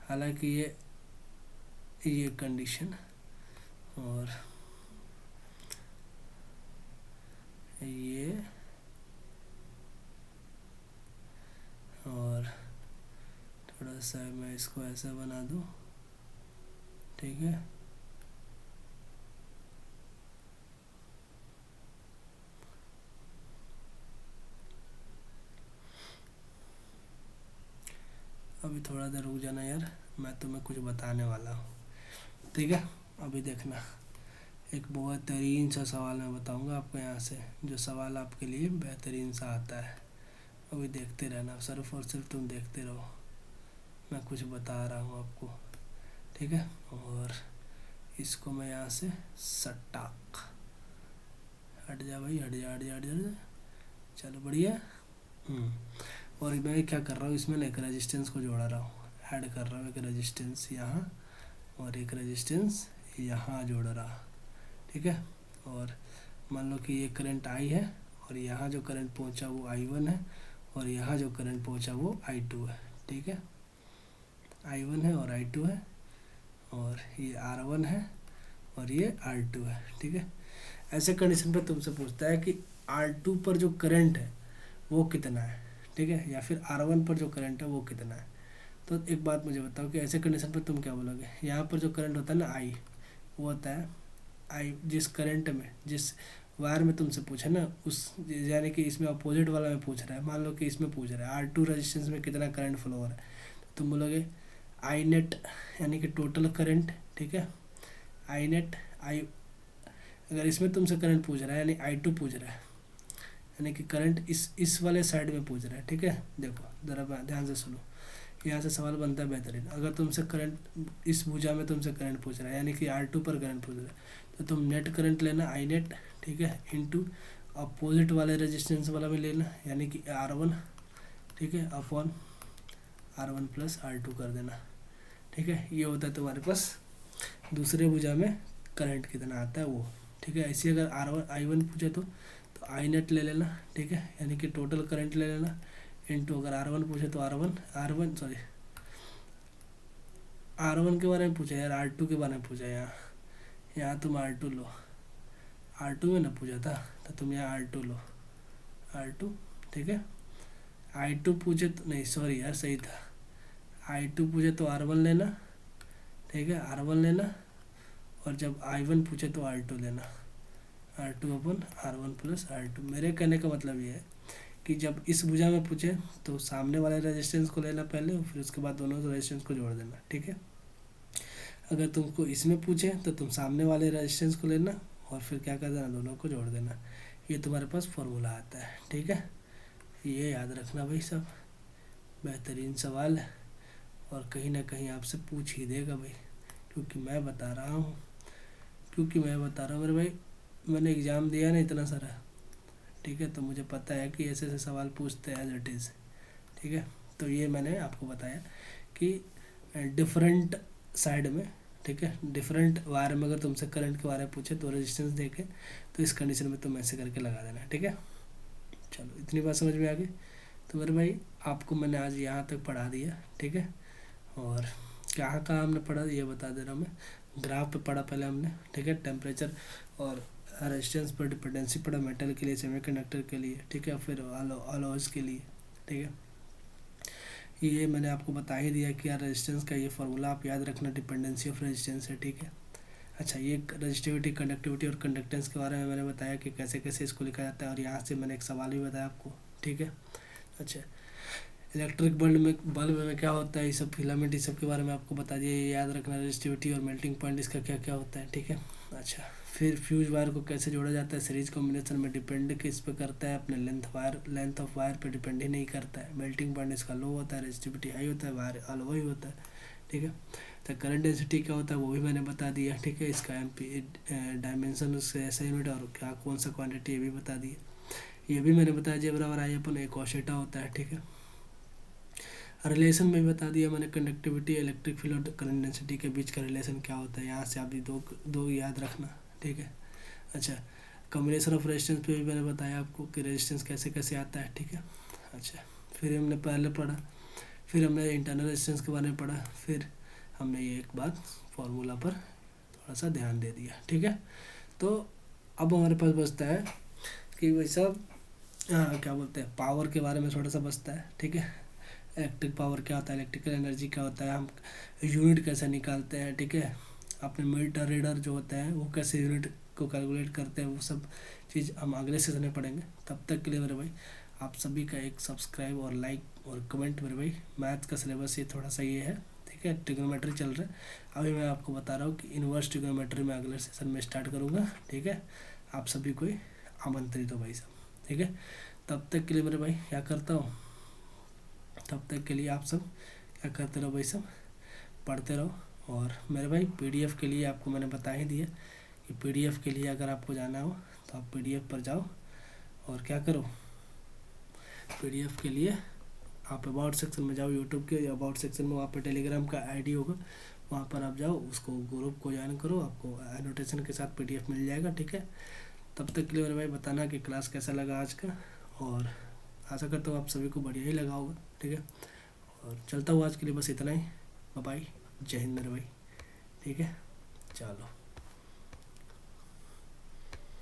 हालांकि ये कंडीशन और ये और थोड़ा सा मैं इसको ऐसा बना दूँ, ठीक है, अभी थोड़ा देर रुक जाना यार, मैं तुम्हें कुछ बताने वाला हूँ, ठीक है। अभी देखना, एक बेहतरीन सा सवाल मैं बताऊंगा आपको यहाँ से, जो सवाल आपके लिए बेहतरीन सा आता है। अभी देखते रहना, सिर्फ और सिर्फ तुम देखते रहो, मैं कुछ बता रहा हूँ आपको, ठीक है। और इसको मैं यहाँ से सटाक, हट जा भाई, हट जा हट जा हट जा, चलो बढ़िया। और मैं क्या कर रहा हूँ, इसमें एक रेजिस्टेंस को जोड़ा रहा हूँ, ऐड कर रहा हूँ, एक रेजिस्टेंस यहाँ और एक रेजिस्टेंस यहाँ जोड़ रहा, ठीक है। और मान लो कि ये करंट आई है और यहाँ जो करंट पहुँचा वो I1 है और यहाँ जो करंट पहुँचा वो I2 है, ठीक है, I1 है और I2 है, और ये R1 है और ये R2 है, ठीक है। ऐसे कंडीशन पर तुमसे पूछता है कि R2 पर जो करंट है वो कितना है, ठीक है, या फिर R1 पर जो करंट है वो कितना है। तो एक बात मुझे बताओ कि ऐसे कंडीशन पर तुम क्या बोलोगे, यहाँ पर जो करंट होता है ना I, वो होता है आई, जिस करंट में, जिस वायर में तुमसे पूछा ना, उस यानी कि इसमें अपोजिट वाला में पूछ रहा है, मान लो कि इसमें पूछ रहा है R2 रेजिस्टेंस में कितना करंट फ्लो हो रहा है, तो तुम बोलोगे आई नेट, यानी कि टोटल करंट, ठीक है, आई नेट आई, अगर इसमें तुमसे करंट पूछ रहा है यानी I2 पूछ रहा है, यानी कि करंट इस वाले साइड में पूछ रहा है, ठीक है। देखो ज़रा ध्यान से सुनो, यहाँ से सवाल बनता है बेहतरीन। अगर तुमसे करंट इस भुजा में तुमसे करंट पूछ रहा है, यानी कि R2 पर करंट पूछ रहा है, तो तुम नेट करंट लेना आई नेट, ठीक है, इनटू अपोजिट वाले रेजिस्टेंस वाला में लेना, यानी कि R1, ठीक है, अपॉन R1 प्लस R2 कर देना, ठीक है। ये होता है तुम्हारे पास दूसरे भुजा में करंट कितना आता है वो, ठीक है। ऐसे अगर R1 I1 पूछे तो आई नेट ले लेना, ठीक है, यानी कि टोटल करंट ले लेना, इनटू अगर R1 पूछे तो R1 सॉरी R1 के बारे में पूछा यार, R2 के बारे में पूछा, यहाँ तुम R2 लो, R2 में ना पूछा था, तो तुम यहाँ R2 लो, R2, ठीक है। I2 पूछे तो नहीं, सॉरी यार सही था, I2 पूछे तो R1 लेना, ठीक है, R1 लेना, और जब I1 पूछे तो R2 लेना, R2 अपन R1 प्लस R2। मेरे कहने का मतलब ये है कि जब इस भुजा में पूछे तो सामने वाले रेजिस्टेंस को लेना पहले और फिर उसके बाद दोनों रेजिस्टेंस को जोड़ देना, ठीक है। अगर तुमको इसमें पूछे तो तुम सामने वाले रेजिस्टेंस को लेना और फिर क्या कर देना, दोनों को जोड़ देना। ये तुम्हारे पास फॉर्मूला आता है, ठीक है। ये याद रखना भाई, सब बेहतरीन सवाल है और कहीं ना कहीं आपसे पूछ ही देगा भाई, क्योंकि मैं बता रहा हूँ मेरे भाई, मैंने एग्ज़ाम दिया ना इतना सारा, ठीक है, तो मुझे पता है कि ऐसे ऐसे सवाल पूछते हैं एज इट इज़, ठीक है। तो ये मैंने आपको बताया कि डिफरेंट साइड में, ठीक है, डिफरेंट वायर में अगर तुमसे करंट के बारे में पूछे तो रेजिस्टेंस देखे तो इस कंडीशन में तुम ऐसे करके लगा देना, ठीक है। चलो इतनी बात समझ में आ गई। तो मेरे भाई आपको मैंने आज यहाँ तक पढ़ा दिया, ठीक है। और कहाँ कहाँ हमने पढ़ा ये बता दे रहा हूँ मैं। ग्राफ पे पढ़ा पहले हमने, ठीक है, टेम्परेचर और रेजिस्टेंस पर डिपेंडेंसी पढ़ा मेटल के लिए, सेमीकंडक्टर के लिए, ठीक है, फिर अलॉयज के लिए, ठीक है। ये मैंने आपको बता ही दिया कि यार रेजिस्टेंस का ये फार्मूला आप याद रखना, डिपेंडेंसी ऑफ रेजिस्टेंस है, ठीक है। अच्छा, ये रजिस्टिविटी, कंडक्टिविटी और कंडक्टेंस के बारे में मैंने बताया कि कैसे कैसे इसको लिखा जाता है, और यहाँ से मैंने एक सवाल भी बताया आपको, ठीक है। अच्छा, इलेक्ट्रिक बल्ब में क्या होता है, ये सब फिलामेंट, इस सब के बारे में आपको बता दिया, ये याद रखना, रजिस्टिविटी और मेल्टिंग पॉइंट इसका क्या क्या होता है, ठीक है। अच्छा, फिर फ्यूज वायर को कैसे जोड़ा जाता है सीरीज कॉम्बिनेशन में, डिपेंड किस पे करता है, अपने लेंथ ऑफ वायर पे डिपेंड ही नहीं करता है। मेल्टिंग पॉइंट इसका लो होता है, रजिस्टिविटी हाई होता है, वायर अलो ही होता है, ठीक है। तो करंट डेंसिटी क्या होता है वो भी मैंने बता दिया, ठीक है। इसका एम्पी डायमेंशन उससे ऐसा यूनिट और क्या कौन सा क्वांटिटी ये भी बता दिया। ये भी मैंने बताया जे बराबर आई अपन एक कोशेटा होता है, ठीक है। रिलेशन में भी बता दिया मैंने, कंडक्टिविटी, इलेक्ट्रिक फील्ड और करंट डेंसिटी के बीच का रिलेशन क्या होता है, यहाँ से आप ये दो दो याद रखना, ठीक है। अच्छा, कॉम्बिनेशन ऑफ रेजिस्टेंस पे भी मैंने बताया आपको कि रेजिस्टेंस कैसे कैसे आता है, ठीक है। अच्छा, फिर हमने पहले पढ़ा, फिर हमने इंटरनल रेजिस्टेंस के बारे में पढ़ा, फिर हमने ये एक बात फार्मूला पर थोड़ा सा ध्यान दे दिया, ठीक है। तो अब हमारे पास बचता है कि भाई साहब क्या बोलते हैं, पावर के बारे में थोड़ा सा बचता है, ठीक है। इलेक्ट्रिक पावर क्या होता है, इलेक्ट्रिकल एनर्जी क्या होता है, हम यूनिट कैसे निकालते हैं, ठीक है। अपने मीटर रीडर जो होता है वो कैसे यूनिट को कैलकुलेट करते हैं, वो सब चीज़ हम अगले सेशन में पढ़ेंगे। तब तक के लिए मेरे भाई आप सभी का एक सब्सक्राइब और लाइक और कमेंट मेरे भाई। मैथ का सिलेबस ये थोड़ा सा ये है, ठीक है। ट्रिग्नोमेट्री चल रहा है अभी, मैं आपको बता रहा हूँ कि इन्वर्स ट्रिग्नोमेट्री में अगले सेशन में स्टार्ट करूँगा, ठीक है। आप सभी को आमंत्रित हो भाई साहब, ठीक है। तब तक के लिए मेरे भाई क्या करता हूँ, तब तक के लिए आप सब क्या करते रहो भाई सब, पढ़ते रहो। और मेरे भाई पीडीएफ के लिए आपको मैंने बता ही दिया कि पीडीएफ के लिए अगर आपको जाना हो तो आप पीडीएफ पर जाओ और क्या करो, पीडीएफ के लिए आप अबाउट सेक्शन में जाओ, यूट्यूब के अबाउट सेक्शन में, वहाँ पर टेलीग्राम का आईडी होगा, वहाँ पर आप जाओ, उसको ग्रुप को ज्वाइन करो, आपको एनोटेशन के साथ पीडीएफ मिल जाएगा, ठीक है। तब तक के लिए मेरे भाई बताना कि क्लास कैसा लगा आज का, और आशा करता हूँ आप सभी को बढ़िया ही लगा होगा, ठीक है। और चलता हूँ आज के लिए बस इतना ही, बाय, जय हिंद मेरे भाई, ठीक है। चलो।